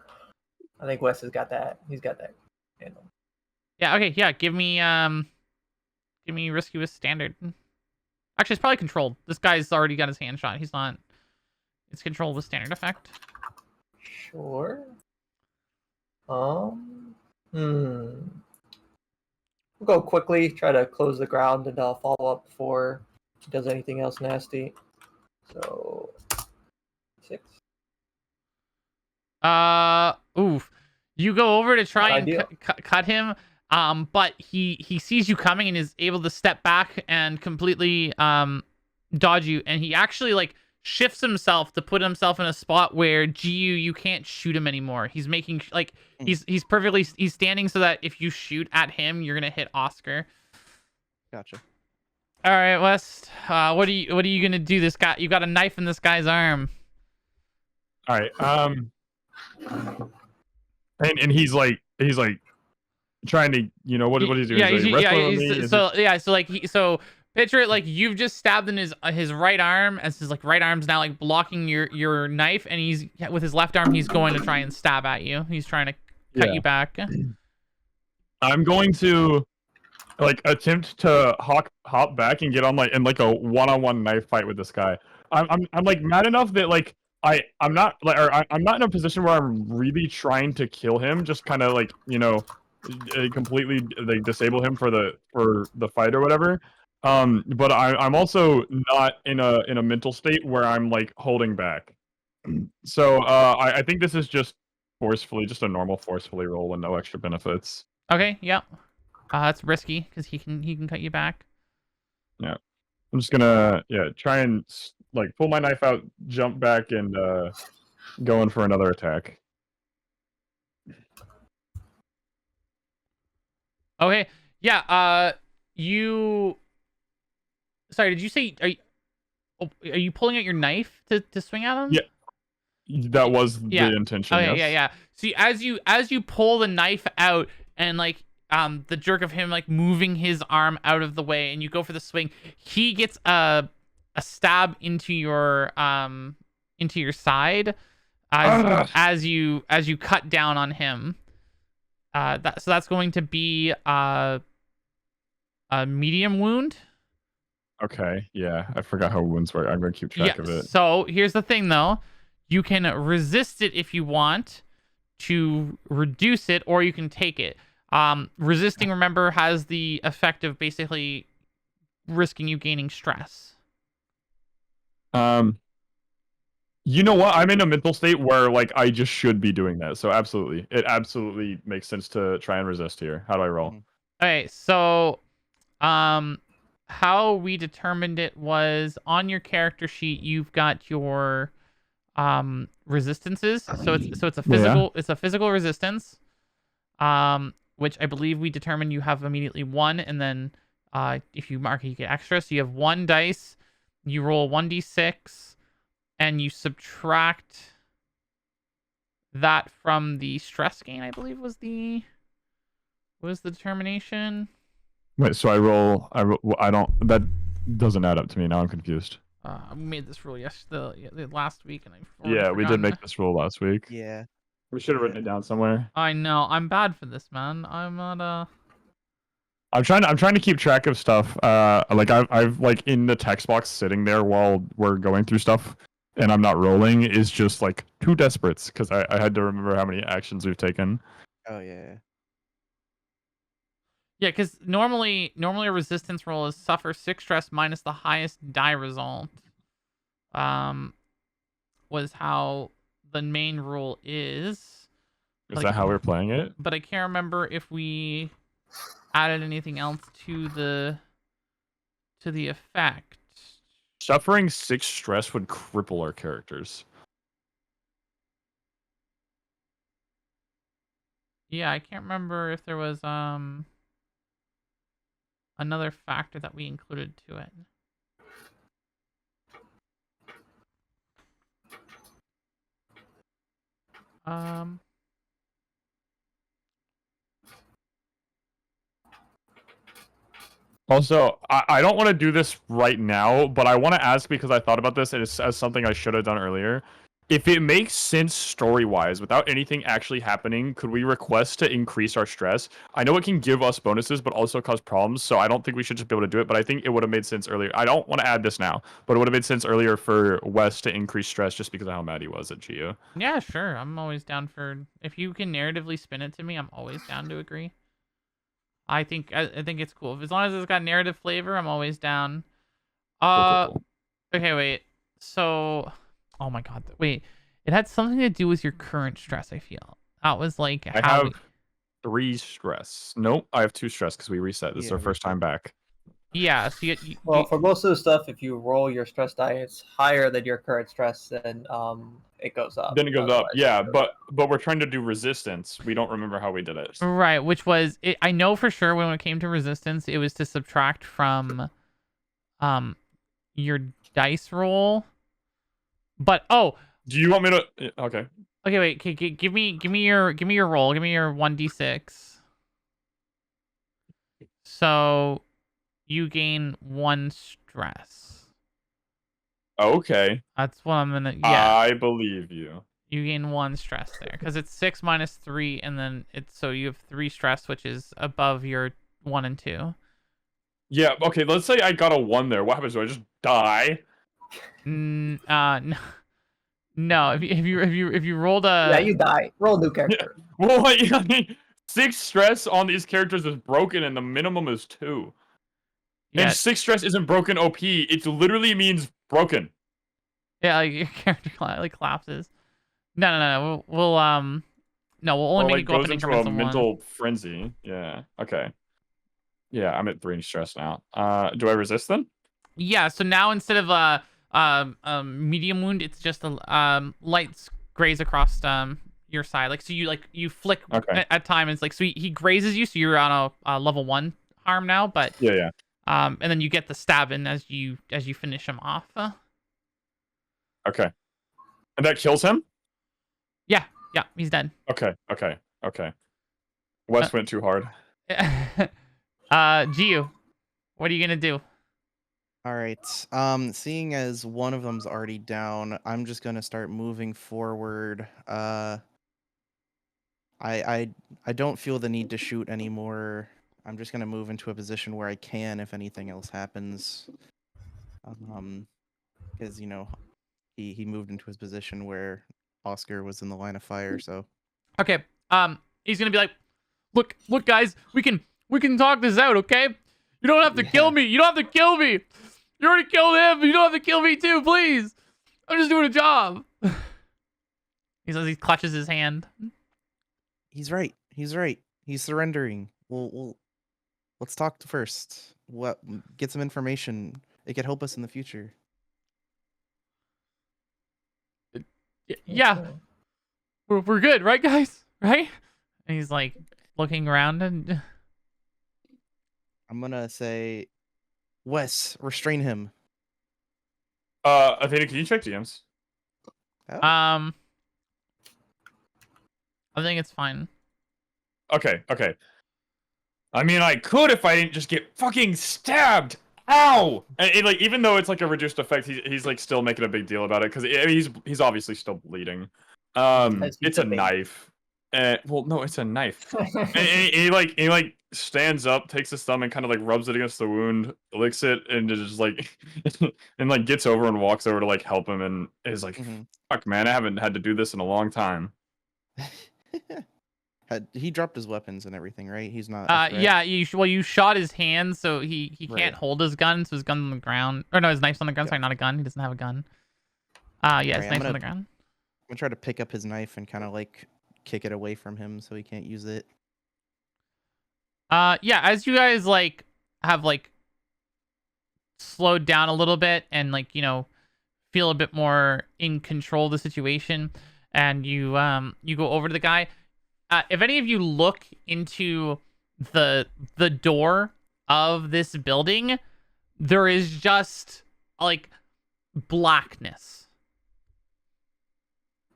I think Wes has got that. He's got that handled. Yeah. Okay. Yeah. Give me risky with standard. Actually, it's probably controlled. This guy's already got his hand shot. He's not. It's controlled with standard effect. Sure. We'll go quickly. Try to close the ground and follow up before he does anything else nasty. So 6. Oof. You go over to try and cut him, but he sees you coming and is able to step back and completely dodge you, and he actually like shifts himself to put himself in a spot where you can't shoot him anymore. He's making like he's standing so that if you shoot at him, you're gonna hit Oscar. Gotcha. All right, West. What are you gonna do? This guy, you got a knife in this guy's arm. All right. And he's like trying to, you know, what is he doing? Yeah, so picture it like you've just stabbed in his right arm, as his like right arm's now like blocking your knife, and he's with his left arm he's going to try and stab at you. He's trying to cut you back. I'm going to like attempt to hop back and get on like in like a one-on-one knife fight with this guy. I'm like mad enough that like I'm not in a position where I'm really trying to kill him, just kind of like, you know, completely like disable him for the fight or whatever. But I'm also not in a mental state where I'm like holding back. So I think this is just a normal forcefully roll and no extra benefits. Okay, yeah. That's risky because he can cut you back. Yeah. I'm just gonna try and like pull my knife out, jump back, and go in for another attack. Okay. Yeah. You. Sorry. Did you say are you pulling out your knife to swing at him? Yeah. That was the intention. Okay. Yes. Yeah. See, as you pull the knife out and like the jerk of him like moving his arm out of the way, and you go for the swing, he gets a stab into your side as you cut down on him. So that's going to be a medium wound. Okay, yeah, I forgot how wounds work. I'm gonna keep track of it. So here's the thing, though: you can resist it if you want to reduce it, or you can take it. Resisting, remember, has the effect of basically risking you gaining stress. You know what? I'm in a mental state where like I just should be doing that. So absolutely, it absolutely makes sense to try and resist here. How do I roll? Okay, so how we determined it was on your character sheet. You've got your resistances. So it's a physical resistance. Which I believe we determined you have immediately 1, and then if you mark it, you get extra. So you have 1 dice. You roll 1d6, and you subtract that from the stress gain, I believe was the determination. Wait, so I roll. I don't. That doesn't add up to me. Now I'm confused. We made this rule last week, and we did make this rule last week. Yeah. We should have written it down somewhere. I know. I'm bad for this, man. I'm not I'm trying to keep track of stuff. Like I've like in the text box sitting there while we're going through stuff, and I'm not rolling is just like too desperate because I had to remember how many actions we've taken. Oh yeah. Yeah, because normally a resistance roll is suffer 6 stress minus the highest die result. Was how the main rule is. Is that how we're playing it? But I can't remember if we added anything else to the effect. Suffering 6 stress would cripple our characters. Yeah, I can't remember if there was another factor that we included to it. Also, I don't want to do this right now, but I want to ask because I thought about this as something I should have done earlier. If it makes sense story-wise, without anything actually happening, could we request to increase our stress? I know it can give us bonuses, but also cause problems, so I don't think we should just be able to do it, but I think it would have made sense earlier. I don't want to add this now, but it would have made sense earlier for Wes to increase stress just because of how mad he was at Geo. Yeah, sure. I'm always down for... If you can narratively spin it to me, I'm always down to agree. I think it's cool. As long as it's got narrative flavor, I'm always down. Cool. Okay, wait. So, oh my god, wait. It had something to do with your current stress, I feel. That was like I have 3 stress. Nope, I have 2 stress because we reset. This is our first time back. Yeah, so well, for most of the stuff, if you roll your stress die, it's higher than your current stress, then it goes up. Then it goes up, yeah. But we're trying to do resistance. We don't remember how we did it. Right, which was I know for sure when it came to resistance, it was to subtract from your dice roll. But do you want me to? Okay. Okay, wait. Give me your roll. Give me your 1d6. So you gain 1 stress. Okay. That's what I'm gonna. Yeah. I believe you. You gain 1 stress there because it's 6 minus 3, and then it's so you have 3 stress, which is above your 1 and 2. Yeah. Okay. Let's say I got a 1 there. What happens? Do I just die? No. No. If you rolled a. Yeah, you die. Roll a new character. Yeah. Well, I mean, 6 stress on these characters is broken, and the minimum is 2. Yeah. And 6 stress isn't broken OP. It literally means broken. Yeah, like your character like collapses. No. We'll only make it go up in increments of 1. Mental frenzy. Yeah. Okay. Yeah, I'm at 3 stress now. Do I resist then? Yeah. So now instead of medium wound, it's just a light graze across your side. Like so you flick at time. And it's like so he grazes you, so you're on a level 1 harm now. But yeah. And then you get the stabbing as you finish him off. Okay. And that kills him? Yeah, he's dead. Okay. Wes went too hard. Gio, what are you gonna do? All right. Seeing as one of them's already down, I'm just gonna start moving forward. I don't feel the need to shoot anymore. I'm just gonna move into a position where I can if anything else happens. Because he moved into his position where Oscar was in the line of fire. So okay. He's gonna be like, look, guys, we can talk this out, okay? You don't have to kill me. You don't have to kill me. You already killed him. You don't have to kill me too, please. I'm just doing a job. He clutches his hand. He's right. He's surrendering. We'll let's talk first. Get some information. It could help us in the future. Yeah. We're good, right, guys? Right? And he's like looking around and I'm gonna say, Wes, restrain him. Athena, can you check DMs? Oh. I think it's fine. Okay. I mean, I could if I didn't just get fucking stabbed. Ow! And like, even though it's like a reduced effect, he's like still making a big deal about it because he's obviously still bleeding. It's a knife. Well, no, it's a knife. and he stands up, takes his thumb and kind of like rubs it against the wound, licks it, and just like and like gets over and walks over to like help him, and is like, "Fuck, man, I haven't had to do this in a long time." He dropped his weapons and everything, right? He's not. Yeah. You shot his hand, so he Right. can't hold his gun. So his gun's on the ground. Or no, his knife's on the ground. Yeah. Sorry, not a gun. He doesn't have a gun. Yeah, his Alright, knife's on the ground. I'm gonna try to pick up his knife and kind of like kick it away from him so he can't use it. Yeah. As you guys like have like slowed down a little bit and like feel a bit more in control of the situation, and you go over to the guy. If any of you look into the door of this building, there is just like blackness.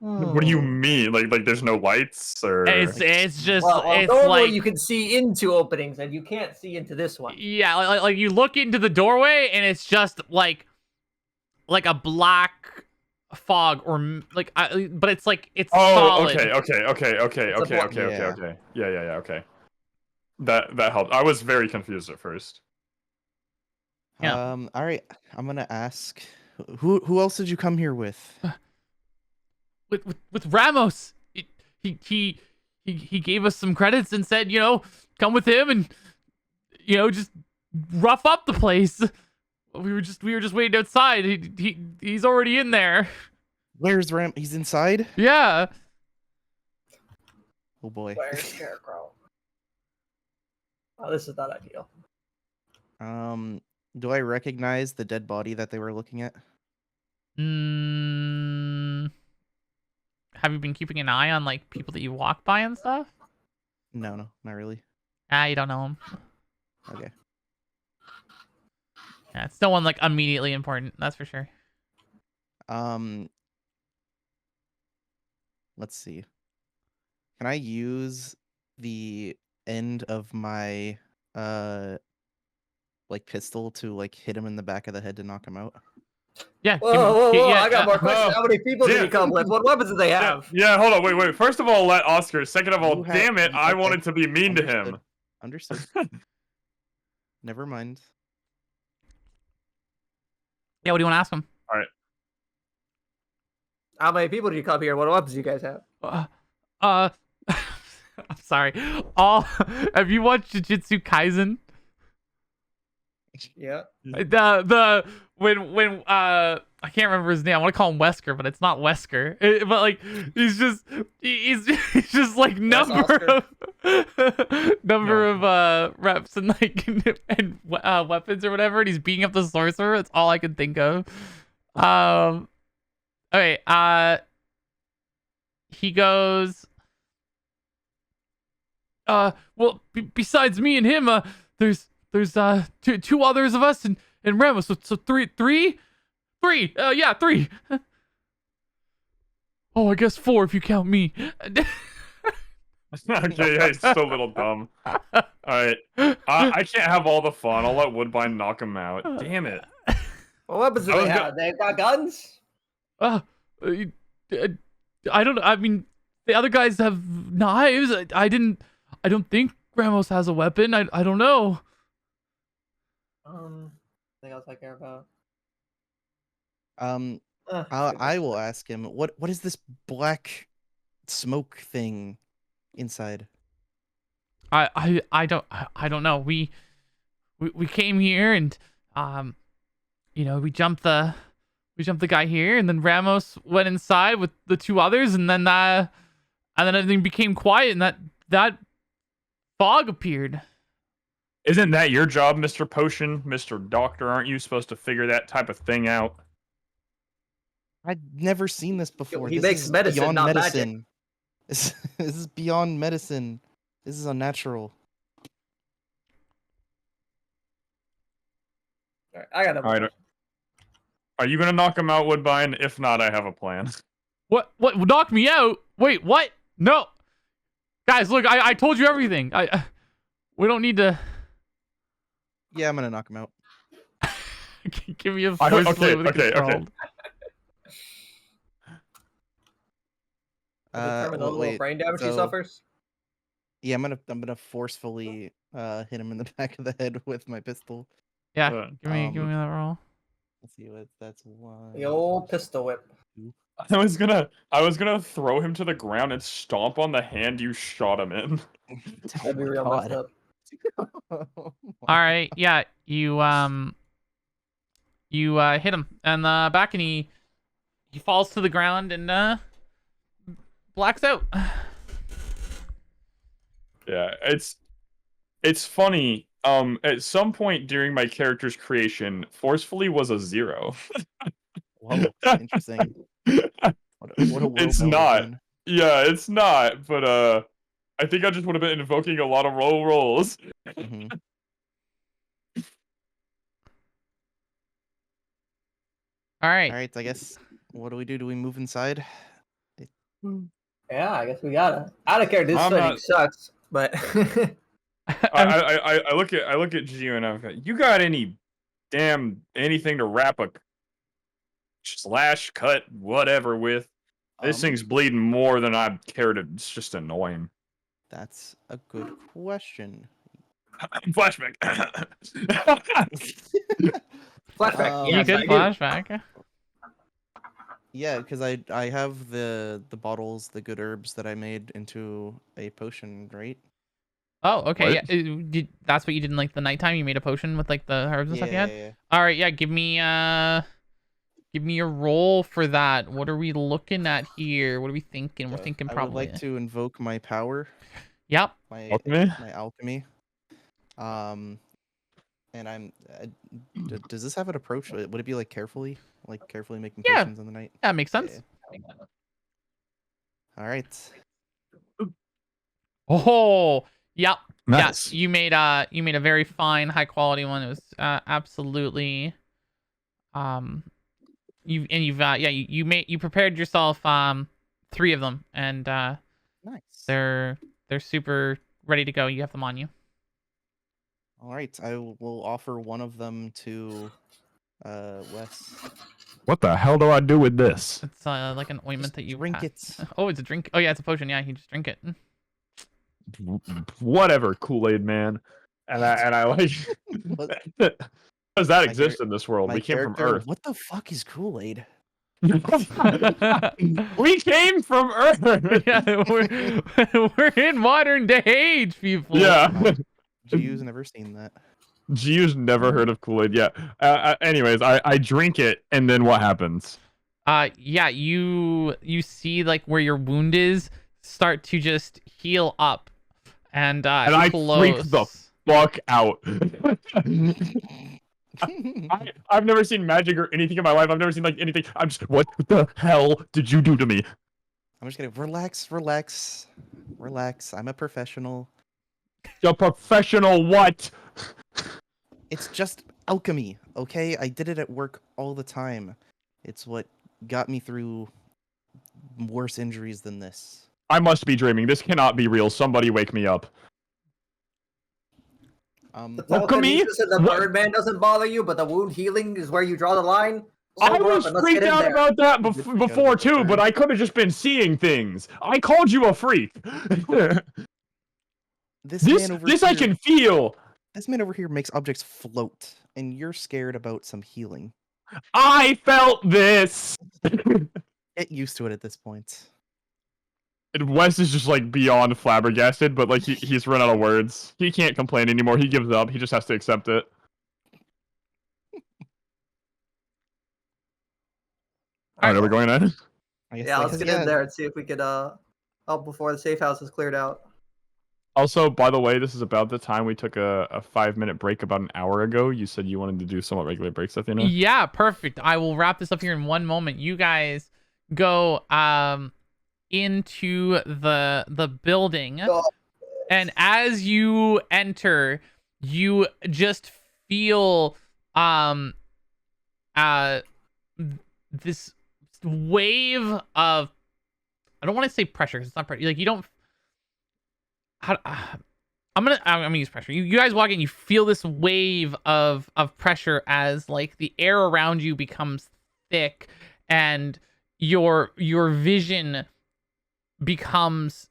What do you mean? Like there's no lights or? It's just well, it's normally like you can see into openings, and you can't see into this one. yeah, like you look into the doorway and it's just like a black fog or like but it's like it's solid. Okay. Yeah. Okay. That helped. I was very confused at first. Yeah. All right. I'm gonna ask. Who else did you come here with? With Ramos. He gave us some credits and said, come with him and just rough up the place. We were just waiting outside. He's already in there. Where's Ram? He's inside. Yeah. Oh boy. Where's Scarecrow? Oh, this is not ideal. Do I recognize the dead body that they were looking at? Have you been keeping an eye on like people that you walk by and stuff? No, not really. You don't know him. Okay. Yeah, it's no one like immediately important. That's for sure. Let's see. Can I use the end of my like pistol to like hit him in the back of the head to knock him out? Yeah. Whoa! Yeah, I got more questions. How many people did he come with? What weapons do they have? Yeah, hold on, wait. First of all, let Oscar. Second of all, You damn it, I wanted to be mean to him. Understood. Never mind. Yeah, what do you want to ask him? All right. How many people did you come here? What weapons do you guys have? I'm sorry. Have you watched Jujutsu Kaisen? Yeah. The when I can't remember his name. I want to call him Wesker, but it's not Wesker. But like he's just like number of reps and like and weapons or whatever, and he's beating up the sorcerer. That's all I could think of. Okay. He goes. Well, besides me and him, there's two others of us and Ramos, so three. Yeah, 3. Oh, I guess 4 if you count me. Okay, yeah, he's so little dumb. All right, I can't have all the fun. I'll let Woodbine knock him out. Damn it. What weapons do they have? They got guns? I don't know. I mean, the other guys have knives. I don't think Ramos has a weapon. I don't know. Anything else I care about? I will ask him. What is this black smoke thing inside? I don't know. We came here and we jumped the guy here, and then Ramos went inside with the 2 others, and then everything became quiet, and that fog appeared. Isn't that your job, Mr. Potion, Mr. Doctor? Aren't you supposed to figure that type of thing out? I've never seen this before. He this makes is medicine, beyond not medicine. This is beyond medicine. This is unnatural. All right, I got All right. Are you gonna knock him out, Woodbine? If not, I have a plan. What? Knock me out? Wait, what? No, guys, look, I told you everything. We don't need to. Yeah, I'm gonna knock him out. Give me a force with controlled. Determine the little brain damage he suffers. Yeah, I'm gonna forcefully hit him in the back of the head with my pistol. Yeah, give me that roll. Let's see what that's 1. The old pistol whip. I was gonna throw him to the ground and stomp on the hand you shot him in. Oh That'd be my real messed God. up. All right, yeah, you hit him and back, and he falls to the ground and blacks out. Yeah, it's funny. At some point during my character's creation, forcefully was a 0. Whoa, interesting. What a world It's that would have not. been. Yeah, it's not. But I think I just would have been invoking a lot of rolls. Mhm. All right. All right, I guess. What do we do? Do we move inside? Yeah, I guess we gotta. Out of character, this I'm setting not- sucks, but I look at Gio and I'm like, you got anything to wrap a slash cut whatever with? This thing's bleeding more than I care to. It's just annoying. That's a good question. Flashback. flashback. You Yes, good I do. flashback? Yeah, because I have the bottles, the good herbs that I made into a potion, right? Oh, okay. What? Yeah, that's what you did in like the nighttime. You made a potion with like the herbs and stuff you had. Yeah. All right, yeah. Give me a roll for that. What are we looking at here? What are we thinking? We're thinking I would probably. like to invoke my power, Yep. my Alchemy? my alchemy. And I'm. Does this have an approach? Would it be like carefully making Yeah. potions in the night? That makes sense. All right. Oh, yep. Nice. Yeah, you made a very fine, high quality one. It was absolutely you prepared yourself 3 of them, and Nice. they're super ready to go. You have them on you. All right. I will offer one of them to Wes. What the hell do I do with this? It's like an ointment Just that you drink have. it. Oh, it's a drink. Oh yeah, it's a potion. Yeah, you just drink it. Whatever, Kool-Aid man. And I like. What? Does that My exist in this world? My We came from character. Earth. What the fuck is Kool-Aid? We came from Earth. Yeah, we're in modern day age, people. Yeah. Gio's never seen that. Gio's never heard of Kool-Aid. Yeah. Anyways, I drink it, and then what happens? Yeah, you see like where your wound is start to just heal up, and I freak the fuck out. I've never seen magic or anything in my life. I've never seen like anything. I'm just, what the hell did you do to me? I'm just gonna relax. I'm a professional. You're professional what? It's just alchemy, okay? I did it at work all the time. It's what got me through worse injuries than this. I must be dreaming. This cannot be real. Somebody wake me up. The Alchemy? telekinesis and the What? Birdman doesn't bother you, but the wound healing is where you draw the line. I Sober was up and let's freaked get in out there. about that You did freak out before about too, that. but I could have just been seeing things. I called you a freak. This this man over this here, I can feel. This man over here makes objects float, and you're scared about some healing. I felt this. Get used to it at this point. And Wes is just like beyond flabbergasted, but like he's run out of words. He can't complain anymore. He gives up. He just has to accept it. All right, are we going in? I guess, Yeah, like, let's get in there and see if we could help before the safe house is cleared out. Also, by the way, this is about the time we took a 5-minute break about an hour ago. You said you wanted to do somewhat regular breaks, Athena. Yeah, perfect. I will wrap this up here in one moment. You guys go into the building, and as you enter, you just feel this wave of, I don't want to say pressure, 'cause it's not pressure. Like, you don't. I'm gonna use pressure. You guys walk in, you feel this wave of pressure as like the air around you becomes thick, and your vision becomes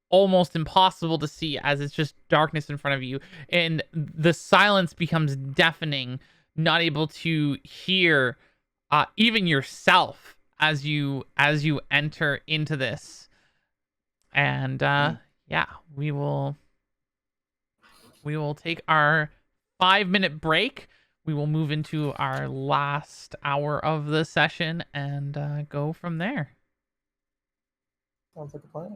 almost impossible to see as it's just darkness in front of you, and the silence becomes deafening, not able to hear even yourself as you enter into this. And yeah, we will take our 5-minute break. We will move into our last hour of the session and go from there. Sounds like a plan.